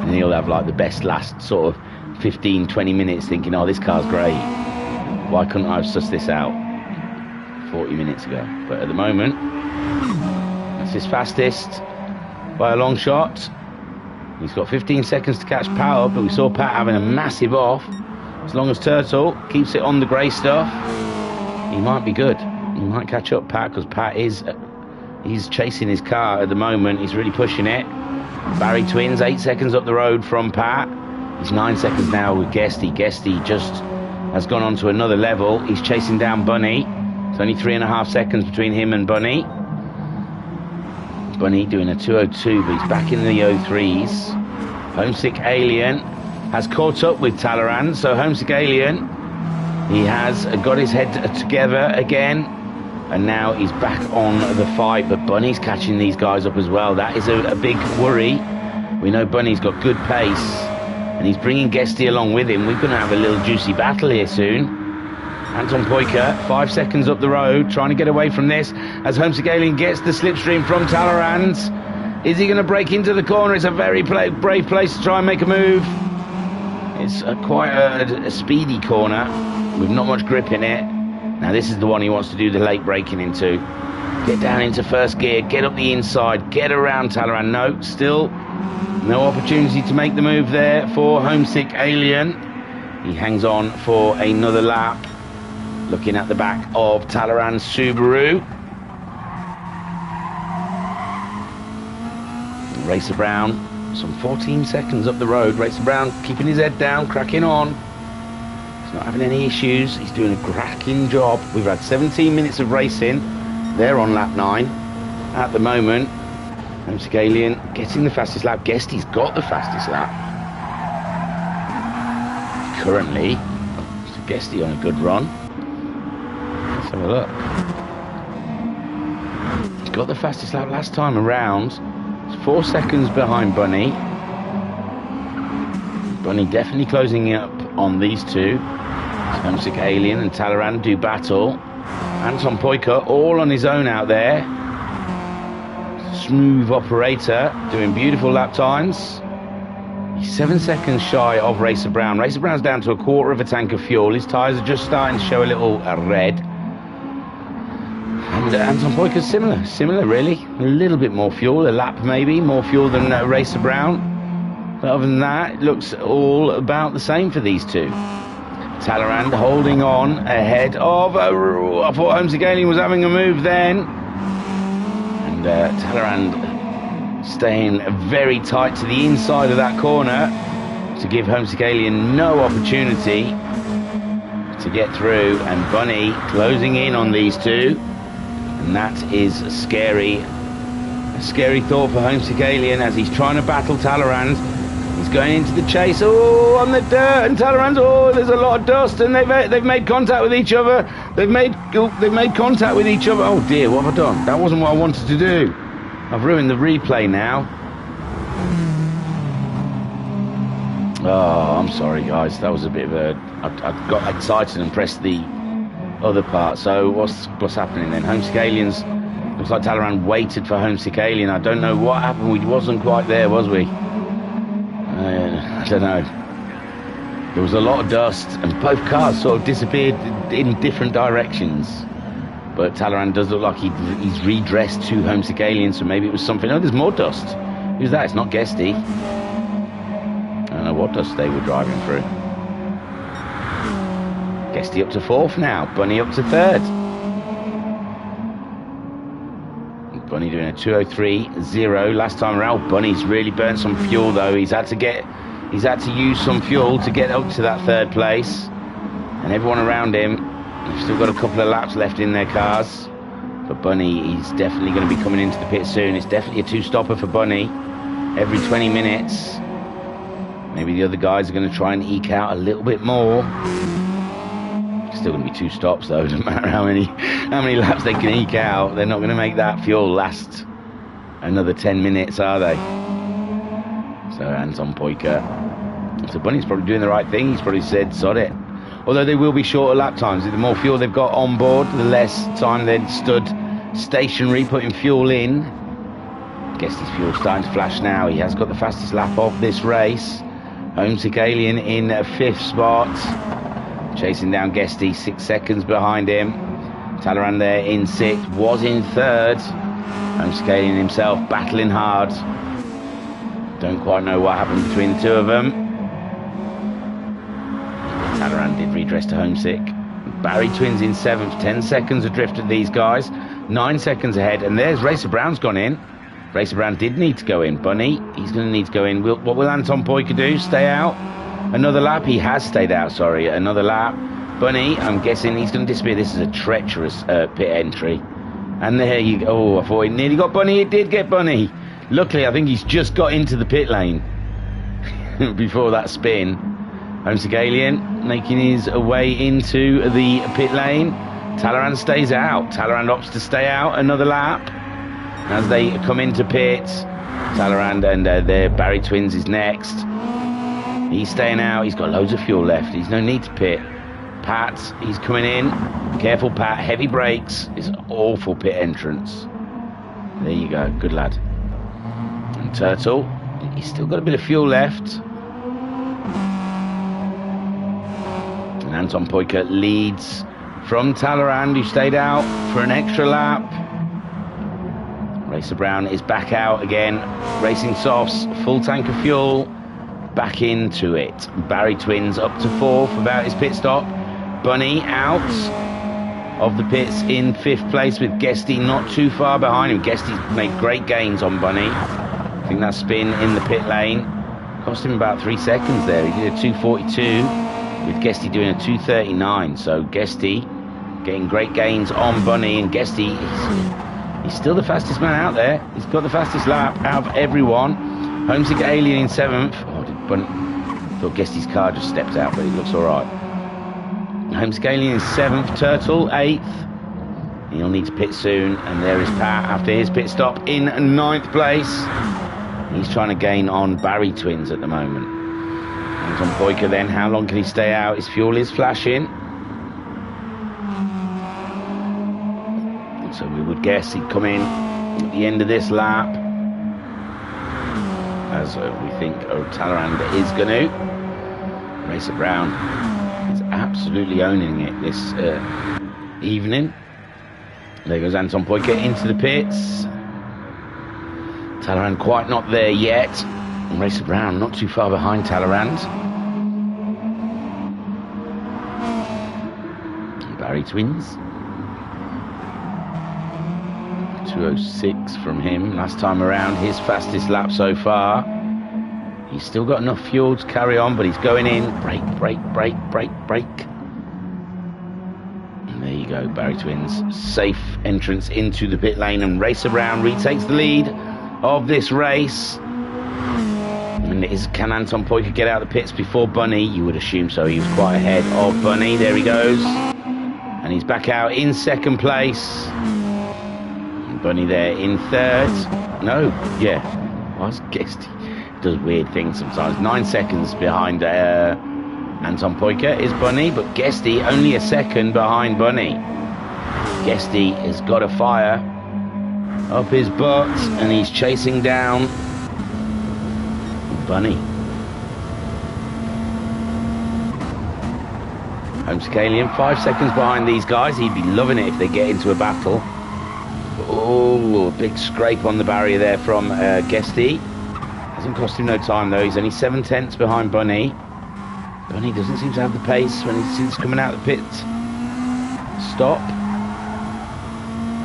And he'll have like the best last sort of 15-20 minutes thinking, oh, this car's great, why couldn't I have sussed this out 40 minutes ago? But at the moment, that's his fastest by a long shot. He's got 15 seconds to catch Pat up, but we saw Pat having a massive off. As long as Turtle keeps it on the grey stuff, he might be good. He might catch up Pat, because Pat he's chasing his car at the moment. He's really pushing it. Barry Twins 8 seconds up the road from Pat. He's 9 seconds now with Guesty. Guesty just has gone on to another level. He's chasing down Bunny. It's only 3.5 seconds between him and Bunny. Bunny doing a 2:02, but he's back in the 03s. Homesick Alien has caught up with Talleyrand. So Homesick Alien, he has got his head together again. And now he's back on the fight, but Bunny's catching these guys up as well. That is a big worry. We know Bunny's got good pace, and he's bringing Guesty along with him. We're going to have a little juicy battle here soon. Anton Poiker, 5 seconds up the road, trying to get away from this, as Homesick Alien gets the slipstream from Talleyrand. Is he going to break into the corner? It's a very brave place to try and make a move. It's quite a speedy corner with not much grip in it. Now this is the one he wants to do the late braking into. Get down into first gear, get up the inside, get around Talleyrand. No, still no opportunity to make the move there for Homesick Alien. He hangs on for another lap, looking at the back of Talleyrand's Subaru. Racer Brown, some 14 seconds up the road. Racer Brown keeping his head down, cracking on. He's not having any issues. He's doing a cracking job. We've had 17 minutes of racing. They're on lap 9 at the moment. Homesick Alien getting the fastest lap. Guesty's got the fastest lap. Currently, so Guesty on a good run. Let's have a look. He's got the fastest lap last time around. 4 seconds behind Bunny. Bunny definitely closing up on these two. Homesick Alien and Talleyrand do battle. Anton Poika all on his own out there. Smooth operator, doing beautiful lap times. He's 7 seconds shy of Racer Brown. Racer Brown's down to a quarter of a tank of fuel. His tyres are just starting to show a little red. And Anton Poika's similar really. A little bit more fuel, a lap maybe, more fuel than Racer Brown. But other than that, it looks all about the same for these two. Talleyrand holding on ahead of... I thought Homesick Alien was having a move then. And Talleyrand staying very tight to the inside of that corner to give Homesick Alien no opportunity to get through. And Bunny closing in on these two. And that is scary. A scary thought for Homesick Alien as he's trying to battle Talleyrand. He's going into the chase. Oh, on the dirt, and Talleyrand. Oh, there's a lot of dust, and they've made contact with each other. They've made contact with each other. Oh dear, what have I done? That wasn't what I wanted to do. I've ruined the replay now. Oh, I'm sorry, guys. That was a bit of a. I got excited and pressed the other part. So what's happening then? Homesick Aliens. Looks like Talleyrand waited for Homesick Alien. I don't know what happened. We wasn't quite there, was we? I don't know. There was a lot of dust, and both cars sort of disappeared in different directions. But Talleyrand does look like he's redressed to Homesick Alien, so maybe it was something. Oh, there's more dust. Who's that? It's not Guesty. I don't know what dust they were driving through. Guesty up to 4th now. Bunny up to 3rd. Bunny doing a 2:03.0 last time around. Bunny's really burnt some fuel though. He's had to use some fuel to get up to that 3rd place. And everyone around him, they've still got a couple of laps left in their cars. But Bunny, he's definitely going to be coming into the pit soon. It's definitely a 2-stopper for Bunny every 20 minutes. Maybe the other guys are going to try and eke out a little bit more. Still going to be 2 stops though. Doesn't matter how many laps they can eke out. They're not going to make that fuel last another 10 minutes, are they? So Anton Poika. So Bunny's probably doing the right thing. He's probably said, sod it. Although they will be shorter lap times. The more fuel they've got on board, the less time they've stood stationary putting fuel in. Guess his fuel's starting to flash now. He has got the fastest lap of this race. Homesick Alien in 5th spot. Chasing down Guesty, 6 seconds behind him. Talleyrand there in 6th, was in 3rd. Homesick Alien himself battling hard. Don't quite know what happened between the two of them. Talleyrand did redress to Homesick. Barry Twins in 7th, 10 seconds adrift of these guys. 9 seconds ahead, and there's Racer Brown's gone in. Racer Brown did need to go in. Bunny, he's going to need to go in. What will Anton Poika do? Stay out? Another lap? He has stayed out, sorry. Another lap. Bunny, I'm guessing he's going to disappear. This is a treacherous pit entry. And there you go. Oh, I thought he nearly got Bunny. It did get Bunny. Luckily, I think he's just got into the pit lane before that spin. Homesick Alien making his way into the pit lane. Talleyrand stays out. Talleyrand opts to stay out another lap. As they come into pit, Talleyrand and their Barry Twins is next. He's staying out. He's got loads of fuel left. He's no need to pit. Pat, he's coming in. Careful, Pat. Heavy brakes. It's an awful pit entrance. There you go. Good lad. Turtle, he's still got a bit of fuel left. And Anton Poiker leads from Talleyrand, who stayed out for an extra lap. Racer Brown is back out again, racing softs, full tank of fuel, back into it. Barry Twins up to 4th about his pit stop. Bunny out of the pits in 5th place, with Guesty not too far behind him. Guesty's made great gains on Bunny. I think that spin in the pit lane cost him about 3 seconds there. He did a 2:42 with Guesty doing a 2:39. So Guesty getting great gains on Bunny, and Guesty, he's still the fastest man out there. He's got the fastest lap out of everyone. Homesick Alien in 7th. Oh, did Bunny? I thought Guesty's car just stepped out, but it looks all right. Homesick Alien in 7th. Turtle 8th. He'll need to pit soon, and there is Pat after his pit stop in 9th place. He's trying to gain on Barry Twins at the moment. Anton Poiker then, how long can he stay out? His fuel is flashing. So we would guess he'd come in at the end of this lap, as we think Talleyrand is going to. Racer Brown is absolutely owning it this evening. There goes Anton Poiker into the pits. Talleyrand quite not there yet. And Racer Brown not too far behind Talleyrand. Barry Twins. 2:06 from him last time around, his fastest lap so far. He's still got enough fuel to carry on, but he's going in. Brake, brake, brake, brake, brake. And there you go, Barry Twins. Safe entrance into the pit lane, and Racer Brown retakes the lead of this race. And can Anton Poiker get out of the pits before Bunny? You would assume so. He was quite ahead of Bunny. There he goes. And he's back out in 2nd place. Bunny there in 3rd. No, yeah. I guess he does weird things sometimes. 9 seconds behind Anton Poiker is Bunny, but Guesty only a second behind Bunny. Guesty has got a fire up his butt, and he's chasing down Bunny. Homesick Alien 5 seconds behind these guys. He'd be loving it if they get into a battle. Oh, a big scrape on the barrier there from Guesty. Hasn't cost him no time though. He's only 7/10 behind Bunny. Bunny doesn't seem to have the pace when he's coming out of the pit stop,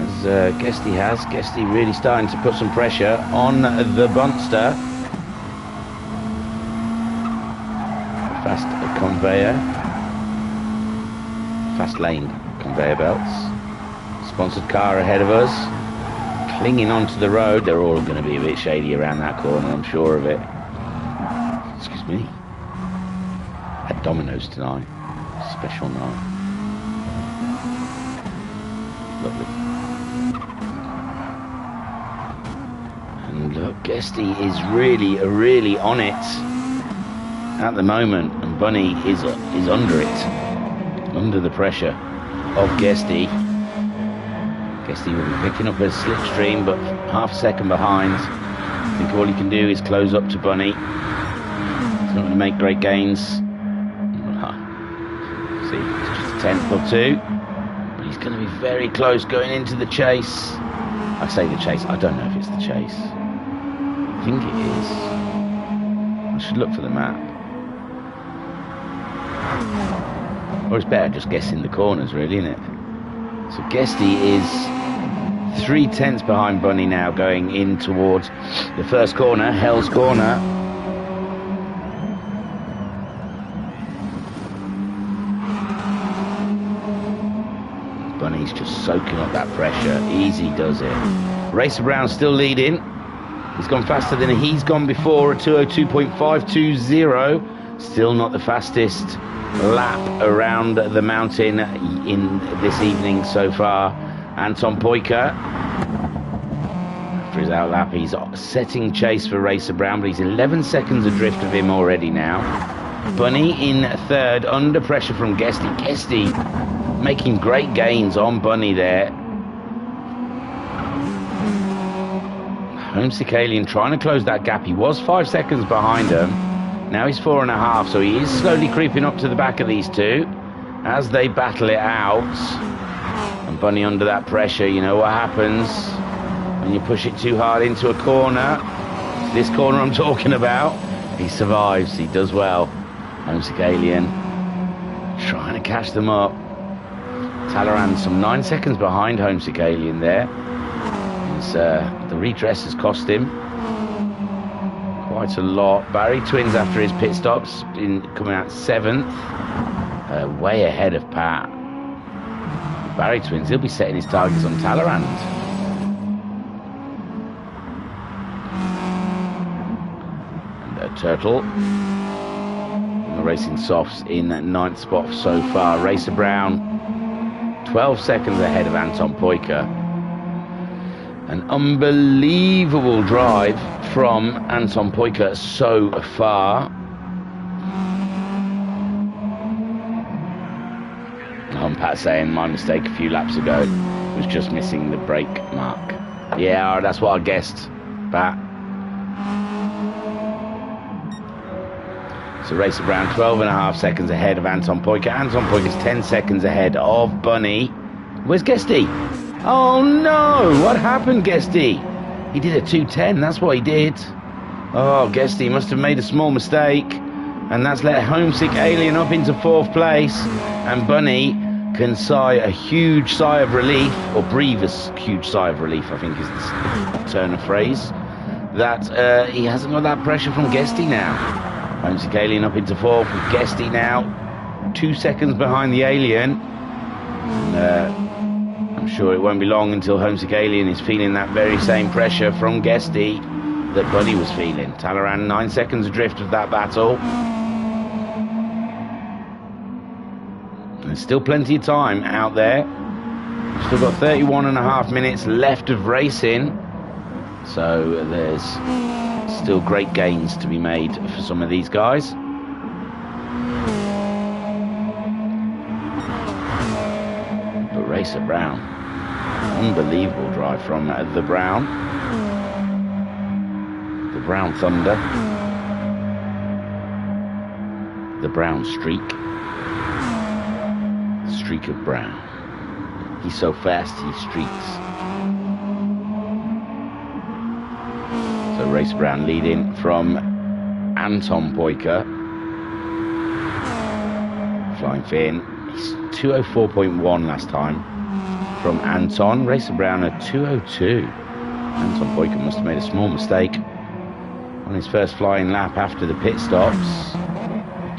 as Guesty has. Guesty really starting to put some pressure on the Bunster. Fast conveyor, fast lane conveyor belts. Sponsored car ahead of us, clinging onto the road. They're all going to be a bit shady around that corner, I'm sure of it. Excuse me. Had Domino's tonight. Special night. Lovely. And look, Guesty is really on it at the moment, and Bunny is under it, under the pressure of Guesty. Guesty will be picking up a slipstream, but half a second behind. I think all he can do is close up to Bunny. He's not going to make great gains. See, it's just a 10th or 2, but he's going to be very close going into the chase. I say the chase, I don't know if it's the chase. I think it is. I should look for the map. Or it's better just guessing the corners, really, isn't it? So Guesty is 3/10 behind Bunny now, going in towards the first corner, Hell's Corner. Bunny's just soaking up that pressure. Easy does it. Racer Brown still leading. He's gone faster than he's gone before, a 2:02.520. Still not the fastest lap around the mountain in this evening so far. Anton Poiker, after his outlap, he's setting chase for Racer Brown, but he's 11 seconds adrift of him already now. Bunny in 3rd, under pressure from Guesty. Guesty making great gains on Bunny there. Homesick Alien trying to close that gap. He was 5 seconds behind him. Now he's 4.5, so he is slowly creeping up to the back of these two as they battle it out. And Bunny under that pressure, you know what happens when you push it too hard into a corner. This corner I'm talking about. He survives, he does well. Homesick Alien trying to catch them up. Talleyrand some 9 seconds behind Homesick Alien there. The redress has cost him quite a lot. Barry Twins after his pit stops coming out 7th, way ahead of Pat. Barry Twins, he'll be setting his targets on Talleyrand. And Turtle and the Racing Softs in 9th spot so far. Racer Brown 12 seconds ahead of Anton Poika. An unbelievable drive from Anton Poika so far. Pat saying my mistake a few laps ago was just missing the brake mark. Yeah, that's what I guessed, Pat. So Racer Brown 12.5 seconds ahead of Anton Poika. Anton Poika's 10 seconds ahead of Bunny. Where's Guesty? Oh no! What happened, Guesty? He did a 2:10, that's what he did. Oh, Guesty must have made a small mistake. And that's let Homesick Alien up into 4th place. And Bunny can sigh a huge sigh of relief, or breathe a huge sigh of relief, I think is the turn of phrase, that he hasn't got that pressure from Guesty now. Homesick Alien up into 4th with Guesty now 2 seconds behind the Alien. And, I'm sure it won't be long until Homesick Alien is feeling that very same pressure from Guesty that Bunny was feeling. Talleyrand 9 seconds adrift of that battle. There's still plenty of time out there. Still got 31.5 minutes left of racing. So there's still great gains to be made for some of these guys. But Racer Brown, unbelievable drive from the Brown Thunder, the Brown Streak of Brown. He's so fast, he streaks. So Racer Brown leading from Anton Poika. Flying Finn, he's 204.1 last time from Anton. Racer Brown at 202. Anton Poika must have made a small mistake on his first flying lap after the pit stops.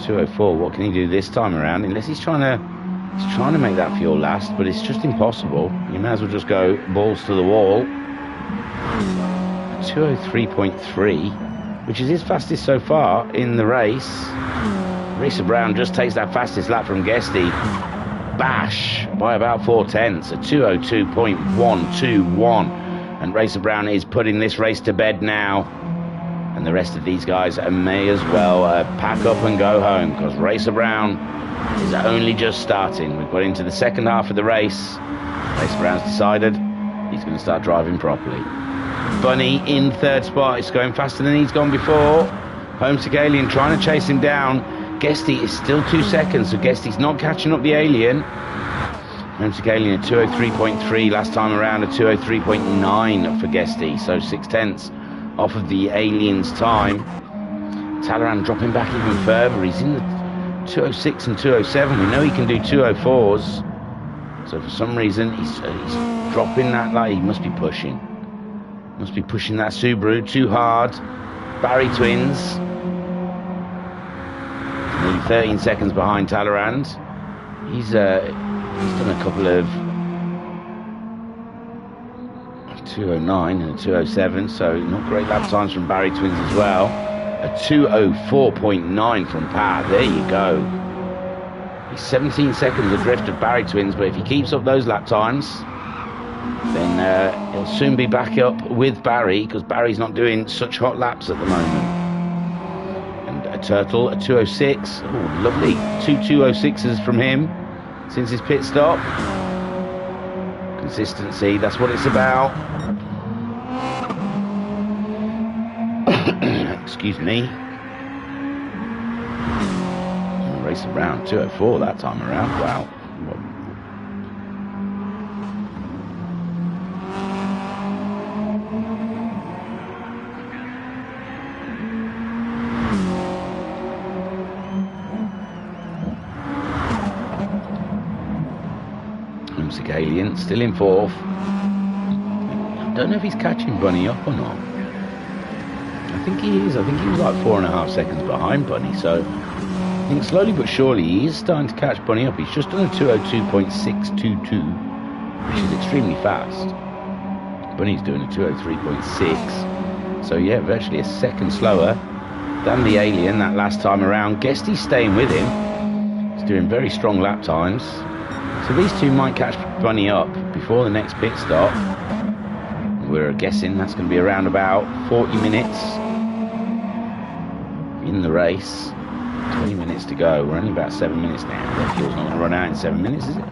204, what can he do this time around? Unless he's trying to make that fuel last, but it's just impossible. You may as well just go balls to the wall. 203.3, which is his fastest so far in the race. Racer Brown just takes that fastest lap from Guesty. Bash by about 4/10, a 202.121. And Racer Brown is putting this race to bed now. And the rest of these guys may as well pack up and go home, because Racer Brown is only just starting. We've got into the second half of the race. Racer Brown's decided he's going to start driving properly. Bunny in 3rd spot. It's going faster than he's gone before. Homesick Alien trying to chase him down. Guesty is still 2 seconds, so Guesty's not catching up the Alien. Homesick Alien at 203.3 last time around, a 203.9 for Guesty, so 6/10 off of the Alien's time. Talleyrand dropping back even further. He's in the 206 and 207. We know he can do 204s. So for some reason he's dropping that light. He must be pushing. Must be pushing that Subaru too hard. Barry Twins nearly 13 seconds behind Talleyrand. He's done a couple of 209 and 207, so not great lap times from Barry Twins as well. A 204.9 from Pat. There you go. He's 17 seconds adrift of Barry Twins, but if he keeps up those lap times, then he'll soon be back up with Barry, because Barry's not doing such hot laps at the moment. And a Turtle, a 206. Oh, lovely. 2 206s from him since his pit stop. Consistency, that's what it's about. excuse me. Race around 2:04 that time around. Wow. Wrxc Alien still in 4th. I don't know if he's catching Bunny up or not. I think he is. I think he was like 4.5 seconds behind Bunny. So I think slowly but surely he is starting to catch Bunny up. He's just done a 2:02.622, which is extremely fast. Bunny's doing a 2:03.6. So yeah, virtually a second slower than the Alien that last time around. Guesty's staying with him. He's doing very strong lap times. So these two might catch Bunny up before the next pit stop. We're guessing that's going to be around about 40 minutes in the race. 20 minutes to go. We're only about 7 minutes now. The fuel's not going to run out in 7 minutes, is it?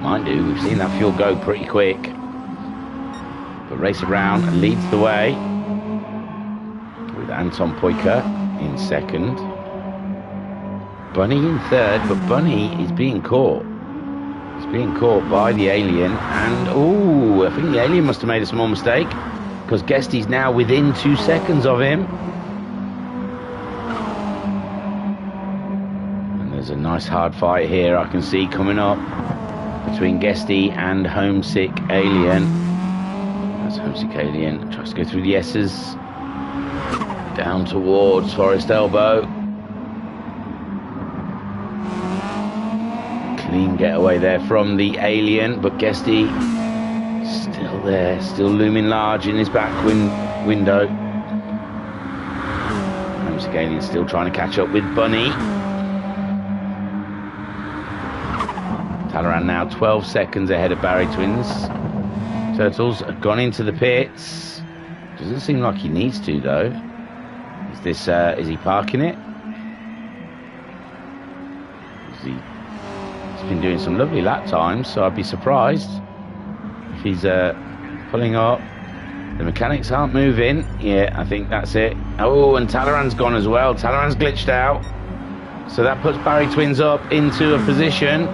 Might do. We've seen that fuel go pretty quick. But Race Around leads the way with Anton Poika in 2nd. Bunny in 3rd, but Bunny is being caught. He's being caught by the Alien, and oh, I think the Alien must have made a small mistake, because Guesty's now within 2 seconds of him. And there's a nice hard fight here I can see coming up between Guesty and Wrxc Alien. As Wrxc Alien tries to go through the S's down towards Forest Elbow. Clean getaway there from the Alien, but Guesty still there, still looming large in his back window. Wrxc Alien still trying to catch up with Bunny. Talleyrand now 12 seconds ahead of Barry Twins. Turtles have gone into the pits. Doesn't seem like he needs to though. Is he parking it? He's been doing some lovely lap times, so I'd be surprised if he's pulling up. The mechanics aren't moving. Yeah, I think that's it. Oh, and Talleyrand's gone as well. Talleyrand's glitched out. So that puts Barry Twins up into a position.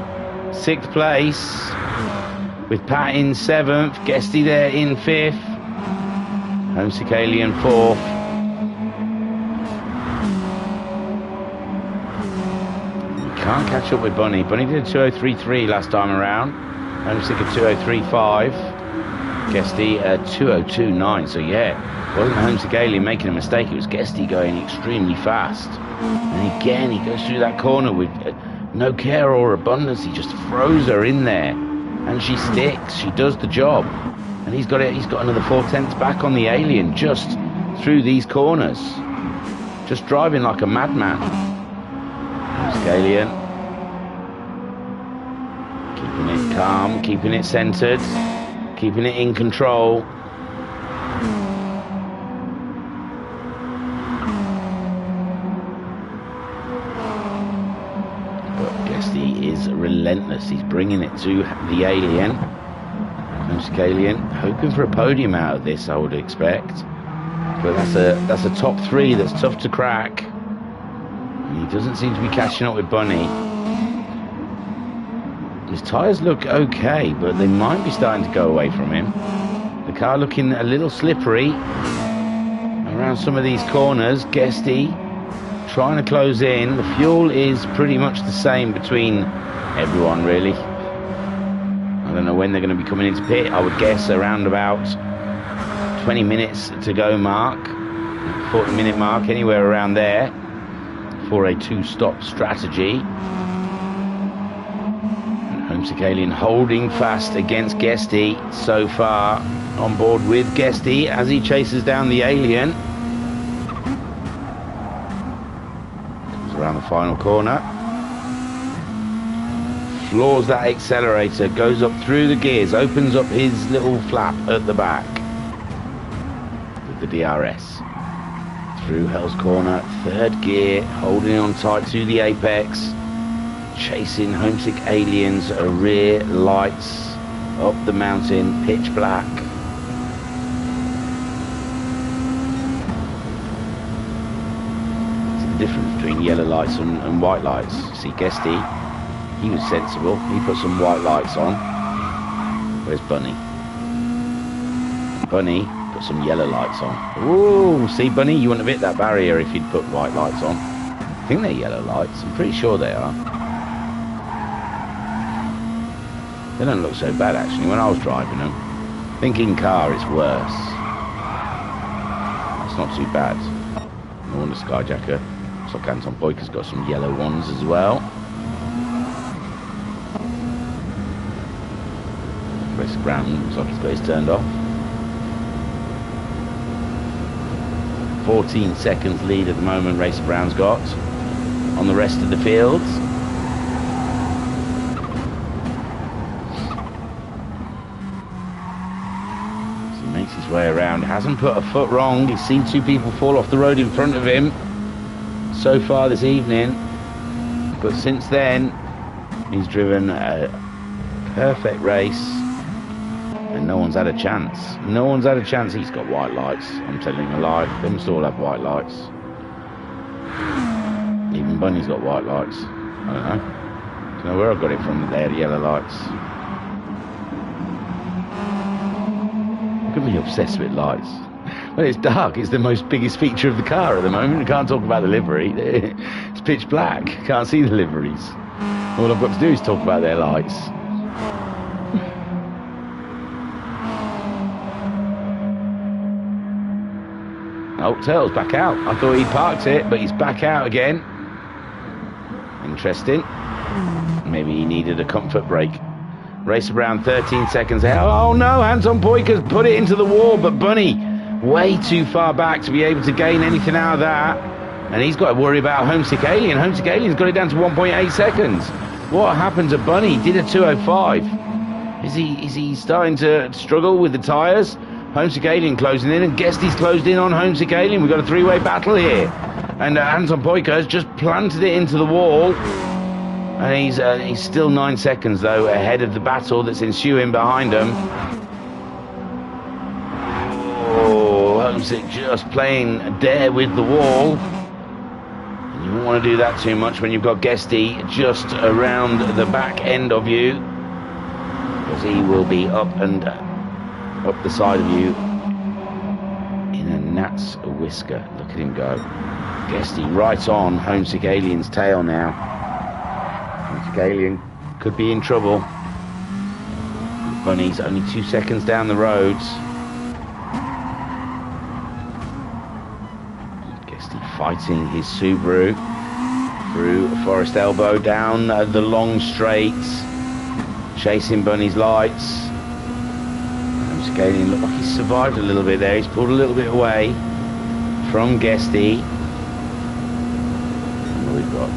6th place. With Pat in 7th. Guesty there in 5th. Wrxc Alien 4th. Can't catch up with Bunny. Bunny did a 2:03.3 last time around. Wrxc a 2:03.5. Guesty a 2:02.9. So yeah, it wasn't Wrxc Alien making a mistake. It was Guesty going extremely fast. And again, he goes through that corner with no care or abundance. He just throws her in there, and she sticks. She does the job, and he's got it. He's got another 4/10 back on the Alien just through these corners, just driving like a madman. Wrxc Alien keeping it calm, keeping it centered, keeping it in control. But Guesty is relentless. He's bringing it to the Alien. Wrxc Alien hoping for a podium out of this, I would expect. But that's a top 3 that's tough to crack. He doesn't seem to be catching up with Bunny. His tyres look okay, but they might be starting to go away from him. The car looking a little slippery around some of these corners. Guesty trying to close in. The fuel is pretty much the same between everyone, really. I don't know when they're going to be coming into pit. I would guess around about 20 minutes to go mark, 40-minute mark, anywhere around there, for a 2-stop strategy. Wrxc Alien holding fast against Guesty so far, on board with Guesty as he chases down the Alien. Comes around the final corner, floors that accelerator, goes up through the gears, opens up his little flap at the back with the DRS. Through Hell's Corner, 3rd gear, holding on tight to the apex, chasing Wrxc Alien's rear lights up the mountain, pitch black. difference between yellow lights and white lights. See, Guesty, he was sensible. He put some white lights on. Where's Bunny? Bunny put some yellow lights on. Ooh, see, Bunny, you wouldn't have hit that barrier if you'd put white lights on. I think they're yellow lights. I'm pretty sure they are. They don't look so bad, actually, when I was driving them. I think in car it's worse. It's not too bad. No wonder Skyjacker. Looks like Anton Boyka's got some yellow ones as well. Wrxc Brown looks like he's got his turned off. 14 seconds lead at the moment Wrxc Brown's got on the rest of the fields. So he makes his way around, hasn't put a foot wrong. He's seen two people fall off the road in front of him so far this evening, but since then he's driven a perfect race and no one's had a chance. No one's had a chance. He's got white lights. I'm telling a lie. They must all have white lights. Even Bunny's got white lights. I don't know where I got it from. They had yellow lights. Look at me obsessed with lights. When it's dark, it's the most biggest feature of the car at the moment. You can't talk about the livery. It's pitch black. Can't see the liveries. All I've got to do is talk about their lights. Oh, Turtle's back out. I thought he parked it, but he's back out again. Interesting. Maybe he needed a comfort break. Wrxc Brown 13 seconds ahead. Oh no, Anton Boyka's put it into the wall, but Bunny way too far back to be able to gain anything out of that. And he's got to worry about Homesick Alien. Homesick Alien's got it down to 1.8 seconds. What happened to Bunny? He did a 2:05. Is he starting to struggle with the tyres? Homesick Alien closing in, and Guesty's closed in on Homesick Alien. We've got a three-way battle here. And Anton Boyka has just planted it into the wall. And he's still 9 seconds, though, ahead of the battle that's ensuing behind him. Oh, Homesick just playing dare with the wall. And you won't want to do that too much when you've got Guesty just around the back end of you, because he will be up the side of you in a gnat's whisker. Look at him go. Guesty right on Homesick Alien's tail now. Homesick Alien could be in trouble. Bunny's only 2 seconds down the roads. Guesty fighting his Subaru through Forest Elbow, down the long straights, chasing Bunny's lights. Alien looked like he's survived a little bit there. He's pulled a little bit away from Guesty. And we've got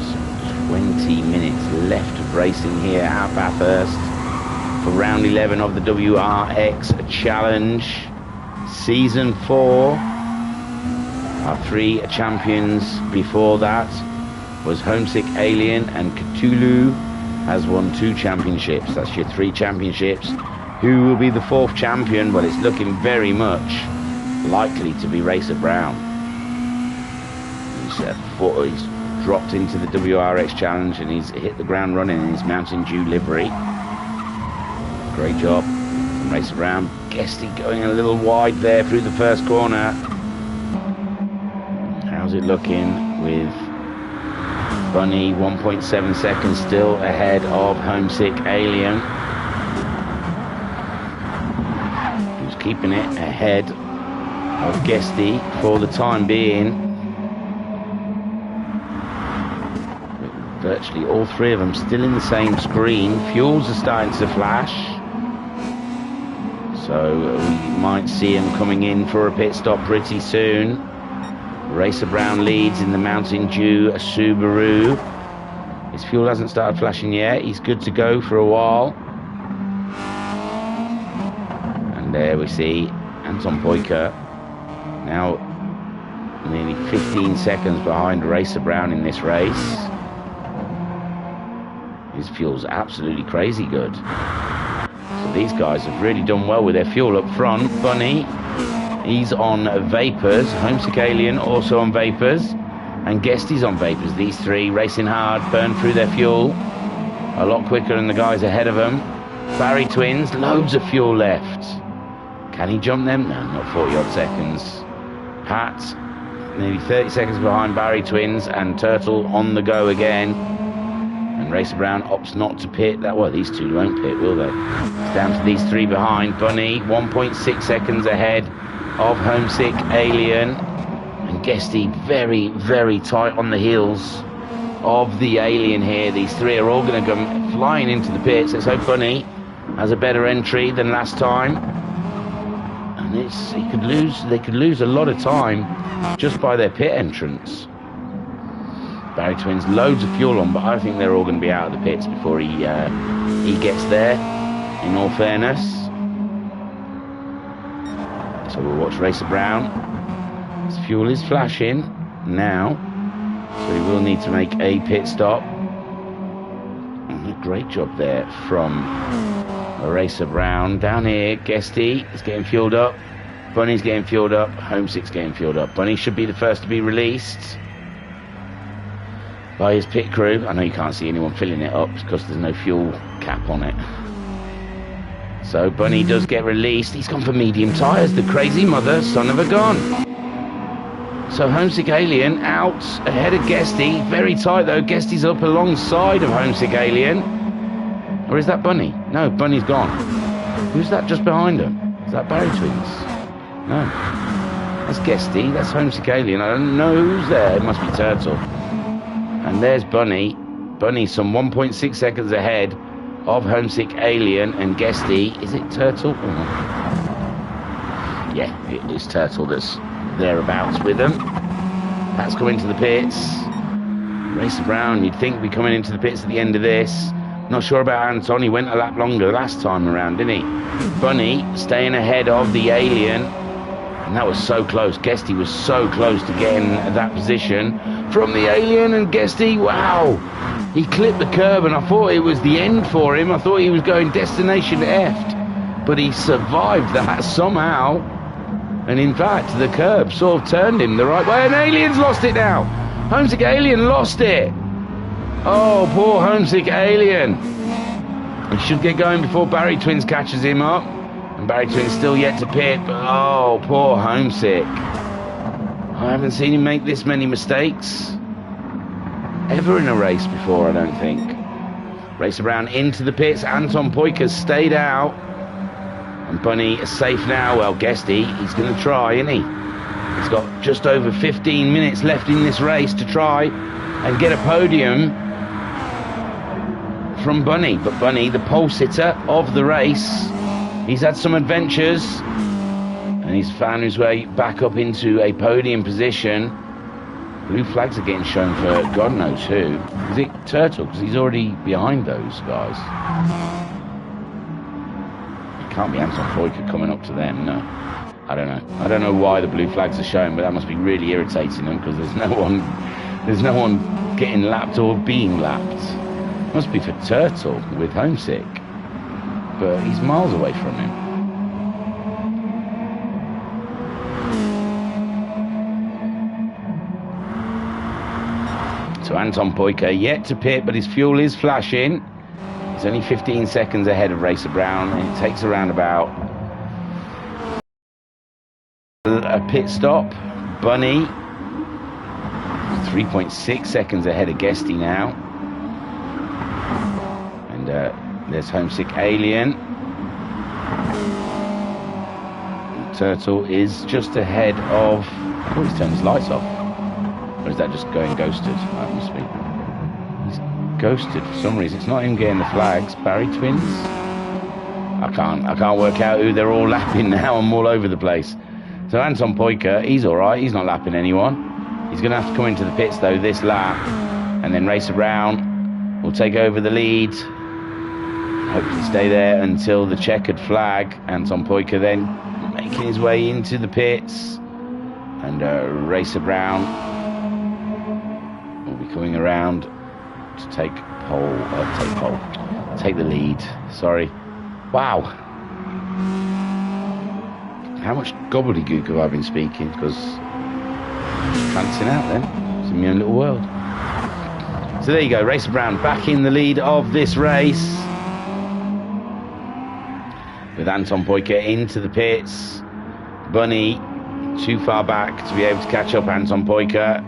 20 minutes left of racing here at Bathurst for round 11 of the WRX Challenge Season 4. Our three champions before that was Homesick Alien, and Cthulhu has won 2 championships. That's your 3 championships. Who will be the 4th champion? Well, it's looking very much likely to be Wrxc Brown. He's dropped into the WRX Challenge and he's hit the ground running in his Mountain Dew livery. Great job from Wrxc Brown. Guesty going a little wide there through the first corner. How's it looking with Bunny? 1.7 seconds still ahead of Homesick Alien. Keeping it ahead of Guesty for the time being. Virtually all 3 of them still in the same screen. Fuels are starting to flash, so we might see him coming in for a pit stop pretty soon. Wrxc Brown leads in the Mountain Dew Subaru. His fuel hasn't started flashing yet. He's good to go for a while. There we see Anton Boyka now nearly 15 seconds behind Wrxc Brown in this race. His fuel's absolutely crazy good. So these guys have really done well with their fuel up front. Bunny, he's on Vapors. Homesick Alien also on Vapors. and Guesty's on vapors. These three racing hard, burn through their fuel a lot quicker than the guys ahead of them. Barry Twins, loads of fuel left. Can he jump them? No, not 40 odd seconds. Pat, nearly 30 seconds behind Barry Twins, and Turtle on the go again. And Racer Brown opts not to pit. Well, these two won't pit, will they? It's down to these three behind. Bunny, 1.6 seconds ahead of Homesick Alien. And Guesty very, very tight on the heels of the Alien here. These three are all going to come flying into the pits. Let's hope Bunny has a better entry than last time. And they could lose a lot of time just by their pit entrance. Barry Twins, loads of fuel on, but I think they're all going to be out of the pits before he gets there, in all fairness. So we'll watch Racer Brown. His fuel is flashing now, so he will need to make a pit stop. And a great job there from Racer Brown. Down here, Guesty is getting fueled up. Bunny's getting fueled up. Homesick's getting fueled up. Bunny should be the first to be released by his pit crew. I know you can't see anyone filling it up because there's no fuel cap on it. So Bunny does get released. He's gone for medium tyres, the crazy mother son of a gun. So Homesick Alien out ahead of Guesty. Very tight though. Guesty's up alongside of Homesick Alien. Or is that Bunny? No, Bunny's gone. Who's that just behind him? Is that Barry Twins? No. That's Guesty. That's Homesick Alien. I don't know who's there. It must be Turtle. And there's Bunny. Bunny some 1.6 seconds ahead of Homesick Alien and Guesty. Is it Turtle? Yeah, it is Turtle that's thereabouts with them. Pat's coming to the pits. Racer Brown, you'd think, would be coming into the pits at the end of this. Not sure about Anton. He went a lap longer last time around, didn't he? Bunny staying ahead of the Alien. And that was so close. Guesty was so close to getting that position from the Alien. And Guesty, wow, he clipped the curb and I thought it was the end for him. I thought he was going destination F, but he survived that somehow. And in fact, the curb sort of turned him the right way. And Alien's lost it now. Homesick Alien lost it. Oh, poor Homesick Alien. He should get going before Barry Twins catches him up. And Barry Twins still yet to pit, but oh, poor Homesick. I haven't seen him make this many mistakes ever in a race before, I don't think. Racer Brown into the pits. Anton Poyker's stayed out. And Bunny is safe now. Well, Guesty, he's going to try, isn't he? He's got just over 15 minutes left in this race to try and get a podium from Bunny. But Bunny, the pole sitter of the race, he's had some adventures and he's found his way back up into a podium position. Blue flags are getting shown for God knows who. Is it Turtle? Because he's already behind those guys. It can't be Anton Poyker coming up to them, no. I don't know. I don't know why the blue flags are shown, but that must be really irritating them because there's no one getting lapped or being lapped. Must be for Turtle with Homesick. But he's miles away from him. So Anton Poyker yet to pit, but his fuel is flashing. He's only 15 seconds ahead of Racer Brown, and it takes around about a pit stop. Bunny 3.6 seconds ahead of Guesty now. And there's Homesick Alien. Turtle is just ahead of... Oh, he's turned his lights off. Or is that just going ghosted? That must be. He's ghosted for some reason. It's not him getting the flags. Barry Twins? I can't work out who they're all lapping now. I'm all over the place. So Anton Poyker, he's alright. He's not lapping anyone. He's going to have to come into the pits, though, this lap. And then Racer Brown will take over the lead. Hopefully stay there until the checkered flag. Anton Poyker then making his way into the pits. And Racer Brown will be coming around to take the lead. Sorry. Wow. How much gobbledygook have I been speaking? Because trancing out then. in my own little world. So there you go, Racer Brown back in the lead of this race. With Anton Poiker into the pits. Bunny too far back to be able to catch up Anton Poiker.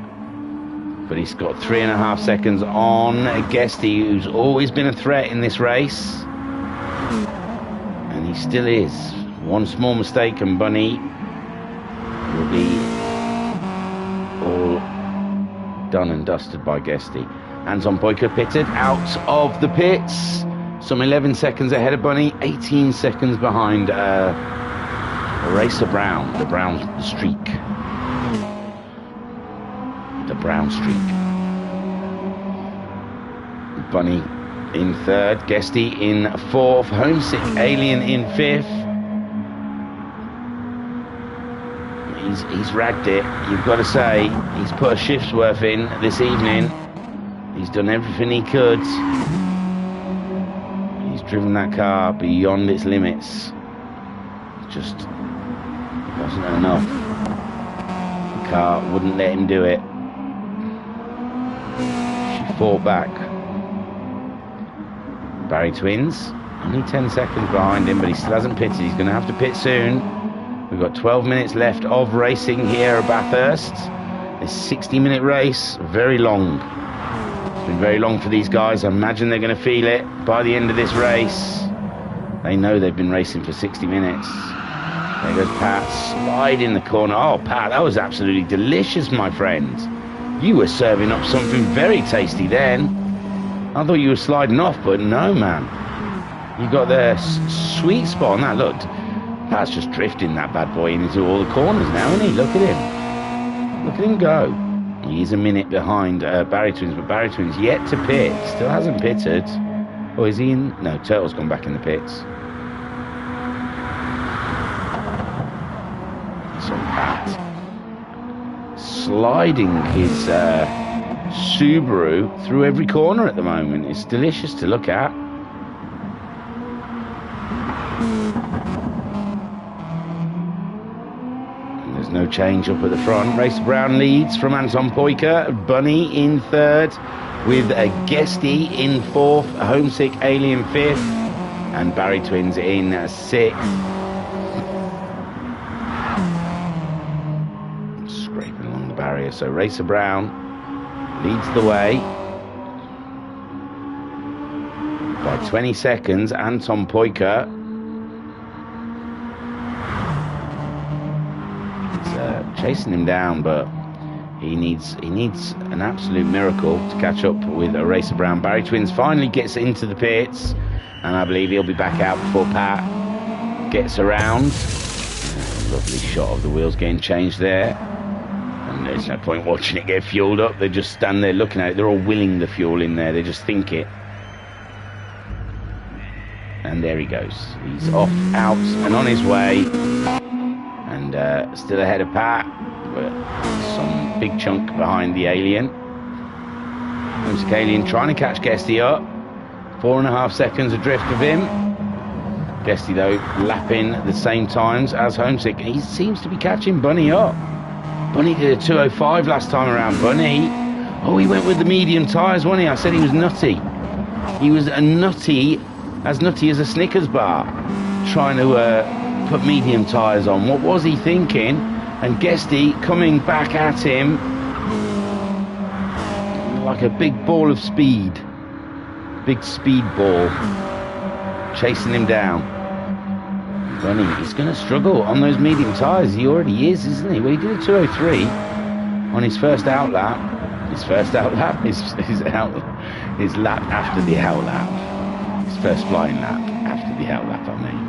But he's got 3.5 seconds on Guesty, who's always been a threat in this race. And he still is. One small mistake and Bunny will be all done and dusted by Guesty. Anton Poiker pitted out of the pits. Some 11 seconds ahead of Bunny, 18 seconds behind Racer Brown, the brown streak. The brown streak. Bunny in third, Guesty in fourth, Homesick Alien in fifth. He's ragged it, you've got to say. He's put a shift's worth in this evening. He's done everything he could. He's driven that car beyond its limits. Just wasn't enough. The car wouldn't let him do it. She fought back. Barry Twins, only 10 seconds behind him, but he still hasn't pitted. He's going to have to pit soon. We've got 12 minutes left of racing here at Bathurst. A 60-minute race, very long. It's been very long for these guys. I imagine they're going to feel it by the end of this race. They know they've been racing for 60 minutes. There goes Pat, slide in the corner. Oh, Pat, that was absolutely delicious, my friend. You were serving up something very tasty then. I thought you were sliding off, but no, man. You got the sweet spot on that. Look, Pat's just drifting that bad boy into all the corners now, isn't he? Look at him. Look at him go. He's a minute behind Barry Twins, but Barry Twins yet to pit. Still hasn't pitted. Oh, is he in? No, Turtle's gone back in the pits. So Pat sliding his Subaru through every corner at the moment. It's delicious to look at. And there's no change up at the front. Racer Brown leads from Anton Poiker. Bunny in third, with a Guesty in fourth, Homesick Alien fifth, and Barry Twins in sixth. Scraping along the barrier. So Racer Brown leads the way by 20 seconds. Anton Poiker is chasing him down, but he needs an absolute miracle to catch up with a Racer Brown. Barry Twins finally gets into the pits, and I believe he'll be back out before Pat gets around. Lovely shot of the wheels getting changed there. And there's no point watching it get fueled up. They just stand there looking at it. They're all willing the fuel in there. They just think it. And there he goes. He's off, out, and on his way. And still ahead of Pat, but some big chunk behind the Alien. Homesick Alien trying to catch Guesty up. 4.5 seconds adrift of him. Guesty, though, lapping at the same times as Homesick. He seems to be catching Bunny up. Bunny did a 2:05 last time around. Bunny, oh, he went with the medium tyres, wasn't he? I said he was nutty. He was as nutty as a Snickers bar, trying to put medium tyres on. What was he thinking? And Guesty coming back at him like a big ball of speed. Big speed ball. Chasing him down. Bunny, he's going to struggle on those medium tyres. He already is, isn't he? Well, he did a 2:03 on his first out lap. His first out lap? His lap after the out lap. His first flying lap after the out lap, I mean.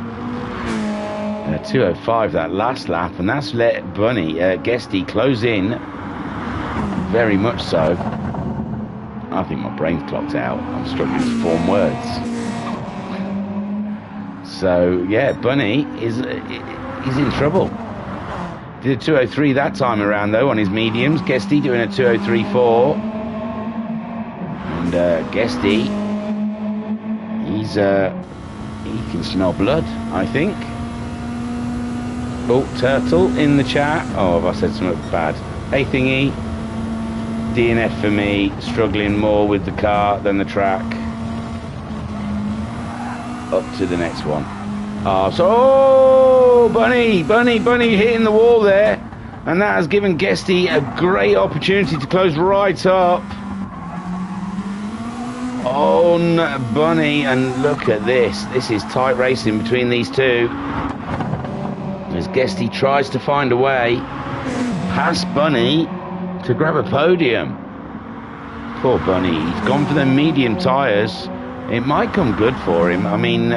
2:05 that last lap, and that's let Bunny, Guesty, close in. Very much so. I think my brain's clocked out. I'm struggling to form words. So yeah, Bunny is he's in trouble. Did a 2:03 that time around though on his mediums. Guesty doing a 2:03.4, and Guesty, he can smell blood, I think. Oh, Turtle in the chat. Oh, have I said something bad? Hey Thingy, DNF for me, struggling more with the car than the track. Up to the next one. Oh, Bunny hitting the wall there. And that has given Guesty a great opportunity to close right up on Bunny. And look at this. This is tight racing between these two. As Guesty tries to find a way past Bunny to grab a podium. Poor Bunny. He's gone for the medium tyres. It might come good for him. I mean,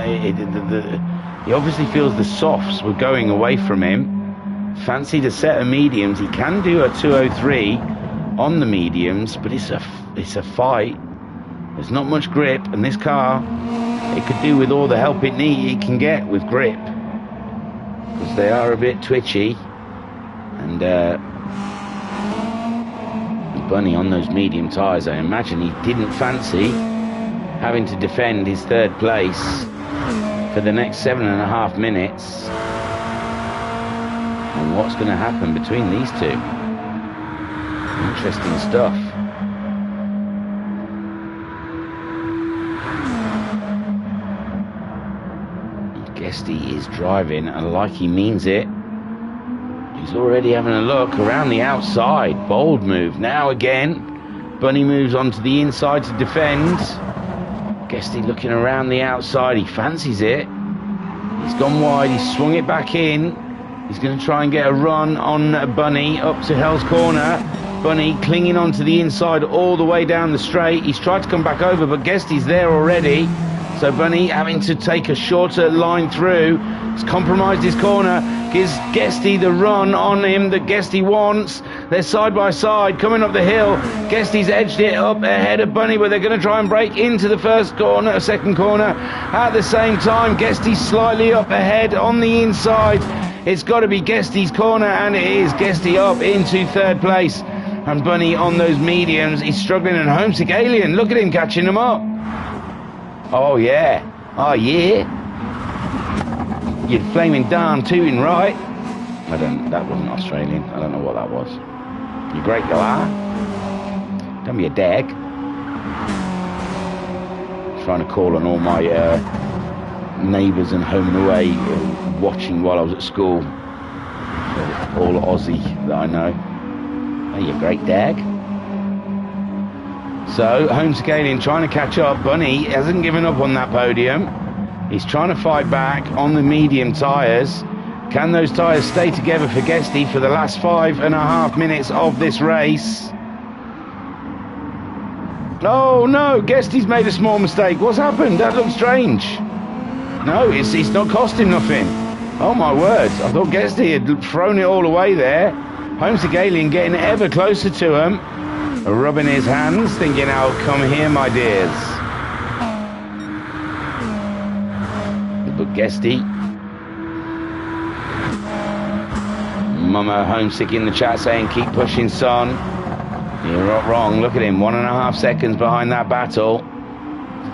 he obviously feels the softs were going away from him. Fancied a set of mediums. He can do a 203 on the mediums, but it's a fight. There's not much grip, and this car, it could do with all the help it can get with grip, because they are a bit twitchy. And Bunny on those medium tyres, I imagine he didn't fancy having to defend his third place for the next 7.5 minutes. And what's going to happen between these two? Interesting stuff. Guesty is driving, and like he means it. He's already having a look around the outside. Bold move. Now again, Bunny moves onto the inside to defend. Guesty looking around the outside. He fancies it. He's gone wide. He's swung it back in. He's going to try and get a run on Bunny up to Hell's Corner. Bunny clinging onto the inside all the way down the straight. He's tried to come back over, but Guesty's there already. So Bunny having to take a shorter line through. He's compromised his corner. Gives Guesty the run on him that Guesty wants. They're side by side coming up the hill. Guesty's edged it up ahead of Bunny, but they're going to try and break into the second corner. At the same time, Guesty's slightly up ahead on the inside. It's got to be Guesty's corner, and it is. Guesty up into third place. And Bunny on those mediums. He's struggling, and Homesick Alien, look at him catching him up. Oh, yeah. Oh, yeah. You're flaming darn tooting right. That wasn't Australian. I don't know what that was. You're great, you are. Don't be a dag. Trying to call on all my neighbours and home and away watching while I was at school. All Aussie that I know. Oh, you great dag. So, Homesick Alien trying to catch up. Bunny hasn't given up on that podium. He's trying to fight back on the medium tyres. Can those tyres stay together for Guesty for the last 5.5 minutes of this race? Oh no, Guesty's made a small mistake. What's happened? That looks strange. No, it's not cost him nothing. Oh my word, I thought Guesty had thrown it all away there. Homesick Alien getting ever closer to him, rubbing his hands, thinking, "Oh, come here, my dears." But Guesty, Mama Homesick in the chat saying, "Keep pushing, son." You're not wrong. Look at him, 1.5 seconds behind that battle.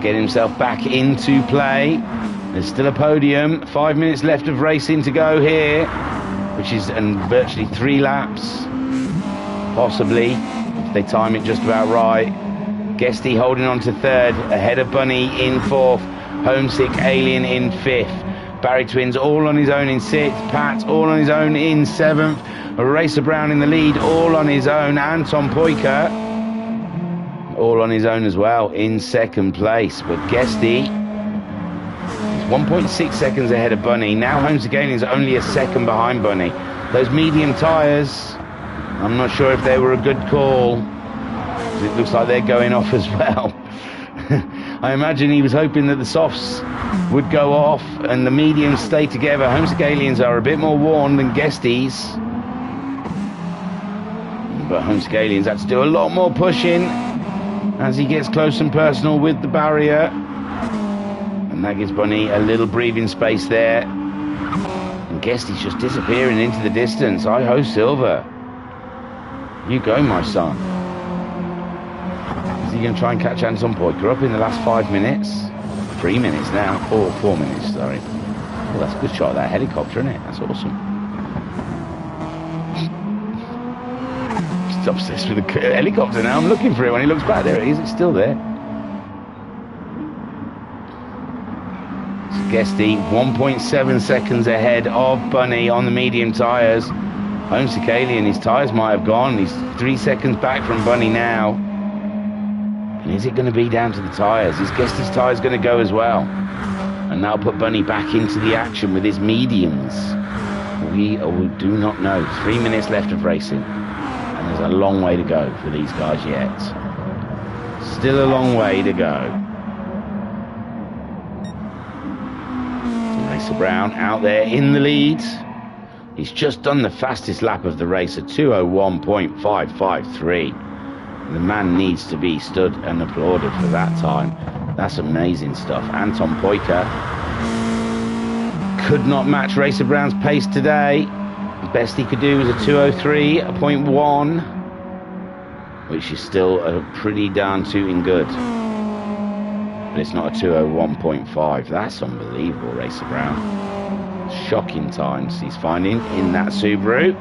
Get himself back into play. There's still a podium. 5 minutes left of racing to go here, which is virtually 3 laps, possibly, if they time it just about right. Guesty holding on to third, ahead of Bunny in fourth. Homesick Alien in fifth. Barry Twins all on his own in sixth. Pat all on his own in seventh. Racer Brown in the lead, all on his own. And Tom Poyker all on his own as well in second place. But Guesty is 1.6 seconds ahead of Bunny. Now Homesick Alien is only a second behind Bunny. Those medium tyres, I'm not sure if they were a good call. It looks like they're going off as well. I imagine he was hoping that the softs would go off and the mediums stay together. Homesick Aliens are a bit more worn than Guesty's. But Homesick Aliens had to do a lot more pushing as he gets close and personal with the barrier. And that gives Bunny a little breathing space there. And Guesty's just disappearing into the distance. Hi-ho, Silver. You go, my son. Is he going to try and catch Anton Poyker up in the last 5 minutes? 3 minutes now. 4 minutes, sorry. Oh, that's a good shot of that helicopter, isn't it? That's awesome. He's obsessed with the helicopter now. I'm looking for it when he looks back. There it is. It's still there. Guesty 1.7 seconds ahead of Bunny on the medium tyres. Homesick Alien, his tyres might have gone. He's 3 seconds back from Bunny now. And is it going to be down to the tyres? Is Guesty's tyres going to go as well? And that'll put Bunny back into the action with his mediums. We do not know. 3 minutes left of racing. And there's a long way to go for these guys yet. Still a long way to go. Racer Brown out there in the lead. He's just done the fastest lap of the race at 2:01.553. The man needs to be stood and applauded for that time. That's amazing stuff. Anton Poika could not match Racer Brown's pace today. The best he could do was a 2:03.1, which is still a pretty darn tooting good. But it's not a 2:01.5. That's unbelievable, Racer Brown. Shocking times he's finding in that Subaru.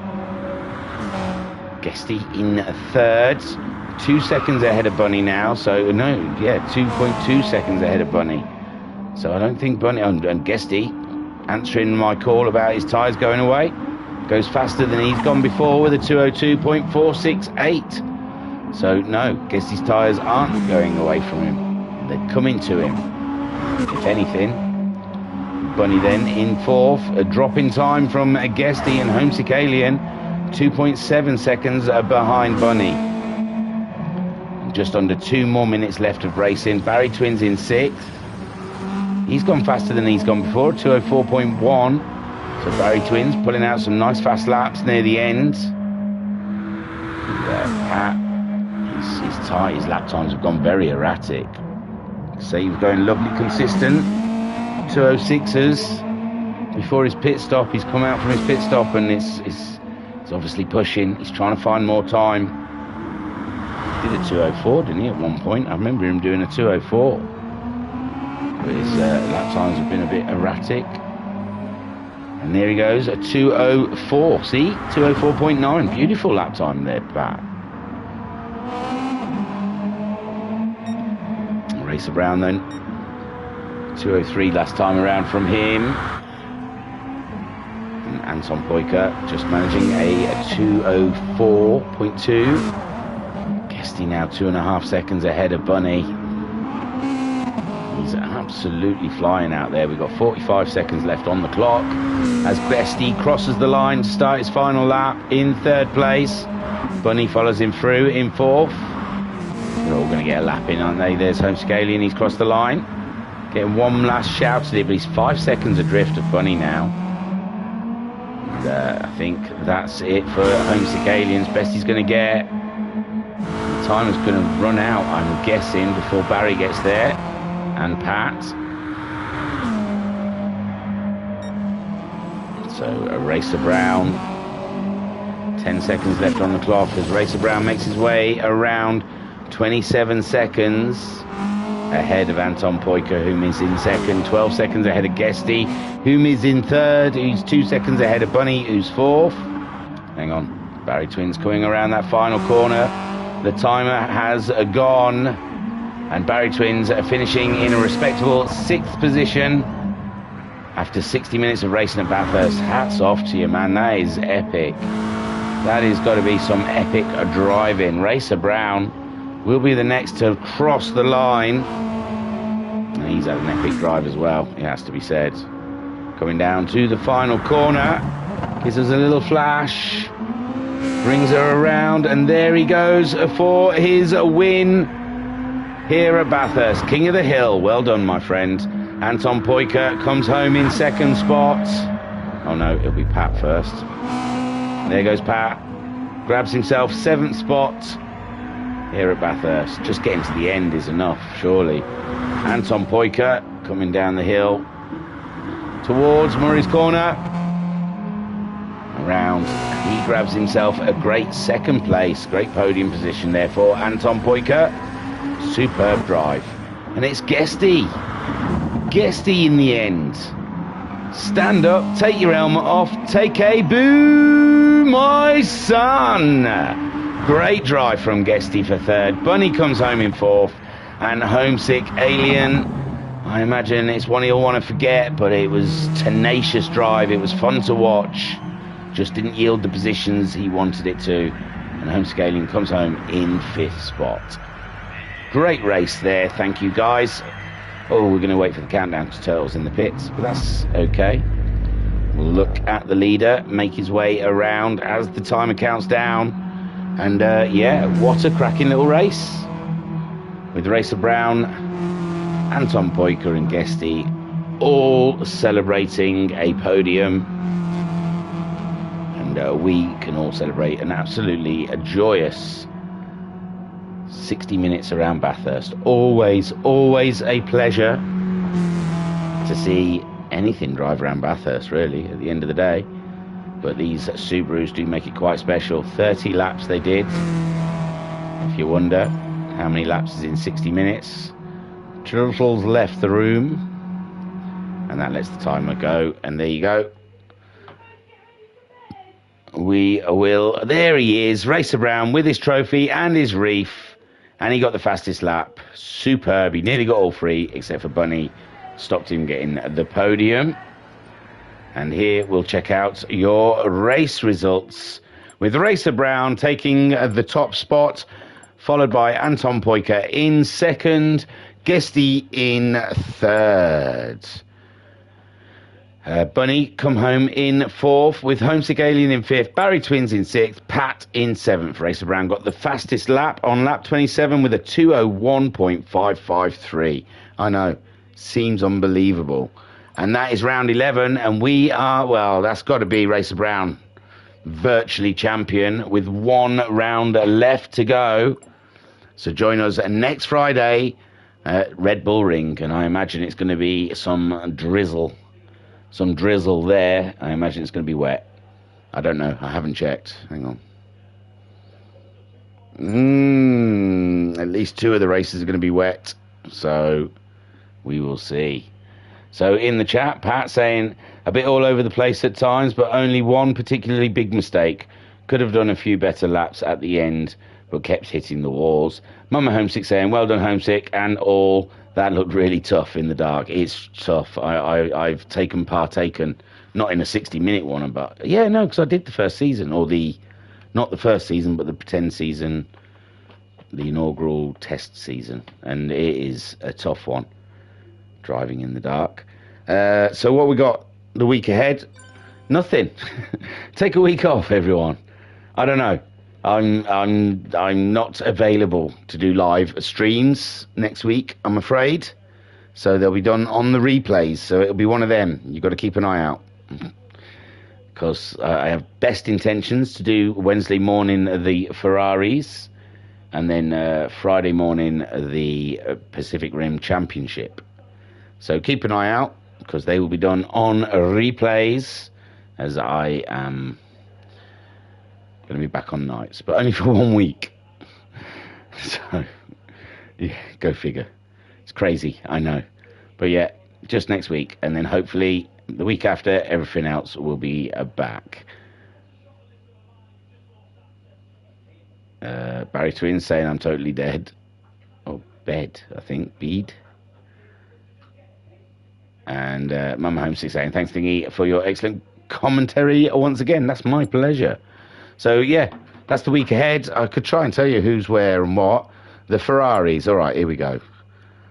Guesty in third. 2 seconds ahead of Bunny now. So, no, yeah, 2.2 seconds ahead of Bunny. So I don't think Bunny... And Guesty, answering my call about his tyres going away, goes faster than he's gone before with a 2:02.468. So, no, Guesty's tyres aren't going away from him. They're coming to him, if anything. Bunny then in fourth, a drop in time from Guesty and Homesick Alien, 2.7 seconds behind Bunny. Just under 2 more minutes left of racing. Barry Twins in sixth. He's gone faster than he's gone before, 2:04.1. So Barry Twins pulling out some nice fast laps near the end. Pat, his lap times have gone very erratic. So he was going lovely consistent 2:06s before his pit stop. He's come out from his pit stop and it's obviously pushing. He's trying to find more time. He did a 2:04, didn't he, at one point? I remember him doing a 2:04. But his lap times have been a bit erratic. And there he goes, a 2:04. See, 2:04.9. Beautiful lap time there, Pat. Racer Brown then, 2:03 last time around from him. And Anton Poika just managing a 2:04.2. Guesty now 2.5 seconds ahead of Bunny. He's absolutely flying out there. We've got 45 seconds left on the clock as Guesty crosses the line to start his final lap in third place. Bunny follows him through in fourth. They're all going to get a lap in, aren't they? There's Homesick Alien, he's crossed the line. Getting one last shout at it, but he's 5 seconds adrift of Bunny now. And, I think that's it for Homesick Alien's best he's going to get. The time is going to run out, I'm guessing, before Barry gets there. And Pat. So, Racer Brown. 10 seconds left on the clock as Racer Brown makes his way around. 27 seconds ahead of Anton Poika, whom is in second. 12 seconds ahead of Guesty, whom is in third. Who's 2 seconds ahead of Bunny, who's fourth. Hang on, Barry Twins coming around that final corner. The timer has gone, and Barry Twins are finishing in a respectable 6th position after 60 minutes of racing at Bathurst. Hats off to you, man. That is epic. That has got to be some epic driving. Racer Brown will be the next to cross the line. And he's had an epic drive as well, it has to be said. Coming down to the final corner. Gives us a little flash. Brings her around, and there he goes for his win here at Bathurst. King of the Hill. Well done, my friend. Anton Poika comes home in second spot. Oh no, it'll be Pat first. There goes Pat. Grabs himself 7th spot here at Bathurst. Just getting to the end is enough, surely. Anton Poika coming down the hill towards Murray's Corner. Around, he grabs himself a great 2nd place. Great podium position there for Anton Poika. Superb drive. And it's Guesty. Guesty in the end. Stand up, take your helmet off, take a boo, my son. Great drive from Guesty for third. Bunny comes home in fourth. And Homesick Alien, I imagine it's one you'll want to forget, but it was tenacious drive. It was fun to watch. Just didn't yield the positions he wanted it to. And Homesick Alien comes home in fifth spot. Great race there. Thank you, guys. Oh, we're going to wait for the countdown because Turtle's in the pits, but that's okay. We'll look at the leader, make his way around as the timer counts down. And yeah, what a cracking little race. With Racer Brown, Anton Poyker and Guesty all celebrating a podium. And we can all celebrate an absolutely joyous 60 minutes around Bathurst. Always a pleasure to see anything drive around Bathurst, really, at the end of the day. But these Subarus do make it quite special. 30 laps they did. If you wonder how many laps is in 60 minutes. Turtles left the room. And that lets the timer go. And there you go. We will... There he is, Racer Brown, with his trophy and his reef. And he got the fastest lap. Superb. He nearly got all three, except for Bunny. Stopped him getting the podium. And here we'll check out your race results. With Racer Brown taking the top spot, followed by Anton Poyker in second, Guesty in third. Bunny come home in fourth, with Homesick Alien in fifth, Barry Twins in sixth, Pat in seventh. Racer Brown got the fastest lap on lap 27 with a 2:01.553. I know, seems unbelievable. And that is round 11, and we are, well, that's got to be Racer Brown, virtually champion, with one round left to go. So join us next Friday at Red Bull Ring, and I imagine it's going to be some drizzle there. I imagine it's going to be wet. I don't know, I haven't checked. Hang on. At least two of the races are going to be wet, so we will see. So in the chat, Pat saying a bit all over the place at times, but only one particularly big mistake. Could have done a few better laps at the end, but kept hitting the walls. Mama Homesick saying, well done, Homesick, and all. That looked really tough in the dark. It's tough. I've partaken, not in a 60-minute one, but yeah, no, because I did the first season, or not the first season, but the pretend season, the inaugural test season, and it is a tough one. Driving in the dark. So what we got the week ahead? Nothing. Take a week off, everyone. I don't know. I'm not available to do live streams next week, I'm afraid. So they'll be done on the replays. So it'll be one of them. You've got to keep an eye out. Because I have best intentions to do Wednesday morning the Ferraris, and then Friday morning the Pacific Rim Championship. So keep an eye out, because they will be done on replays, as I am going to be back on nights, but only for 1 week. So, yeah, go figure. It's crazy, I know. But yeah, just next week, and then hopefully the week after, everything else will be back. Barry Twins saying I'm totally dead. Or bed, I think. Bede. And Mama Homesick saying, thanks, Thingy, for your excellent commentary once again. That's my pleasure. So, yeah, that's the week ahead. I could try and tell you who's where and what. The Ferraris. All right, here we go.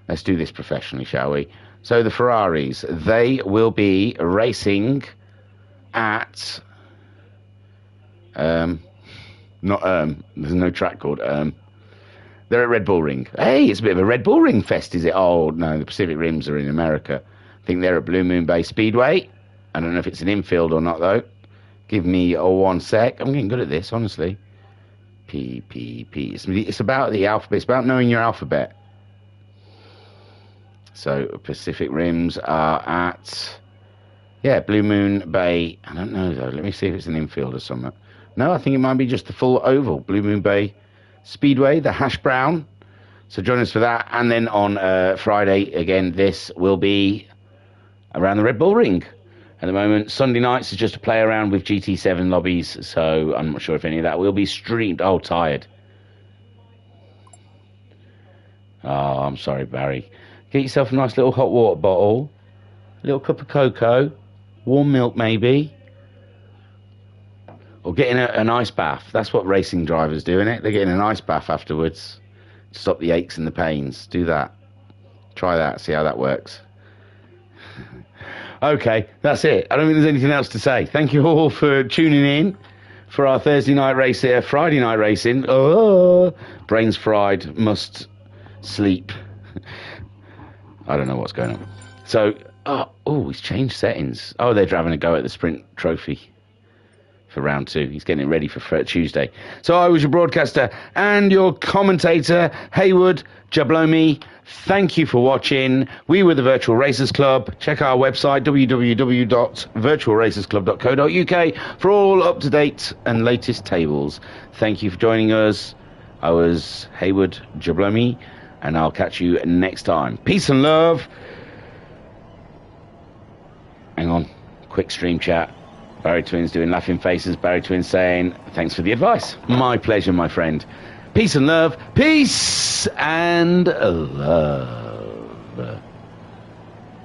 Let's do this professionally, shall we? So, the Ferraris, they will be racing at... there's no track called... they're at Red Bull Ring. Hey, it's a bit of a Red Bull Ring fest, is it? Oh, no, the Pacific Rims are in America. I think they're at Blue Moon Bay Speedway. I don't know if it's an infield or not, though. Give me 1 sec. I'm getting good at this, honestly. P. It's about the alphabet. It's about knowing your alphabet. So, Pacific Rims are at... Yeah, Blue Moon Bay. I don't know, though. Let me see if it's an infield or something. No, I think it might be just the full oval. Blue Moon Bay Speedway, the hash brown. So join us for that. And then on Friday, again, this will be around the Red Bull Ring. at the moment. Sunday nights is just to play around with GT7 lobbies, so I'm not sure if any of that will be streamed. Oh, tired. Oh, I'm sorry, Barry. Get yourself a nice little hot water bottle, a little cup of cocoa, warm milk maybe, or getting an ice bath. That's what racing drivers do, innit? They're getting an ice bath afterwards to stop the aches and the pains. Do that. Try that, see how that works. Okay, that's it. I don't think there's anything else to say. Thank you all for tuning in for our Thursday night race here, Friday night racing. Oh, brains fried, must sleep. I don't know what's going on. So, he's changed settings. Oh, they're having a go at the sprint trophy for round 2. He's getting it ready for Tuesday. So I was your broadcaster and your commentator, Haywood Jablomi. Thank you for watching. We were the Virtual Racers Club. Check our website, www.virtualracersclub.co.uk, for all up-to-date and latest tables. Thank you for joining us. I was Haywood Jablomi, and I'll catch you next time. Peace and love. Hang on. Quick stream chat. Barry Twins doing laughing faces. Barry Twins saying, thanks for the advice. My pleasure, my friend. Peace and love. Peace and love.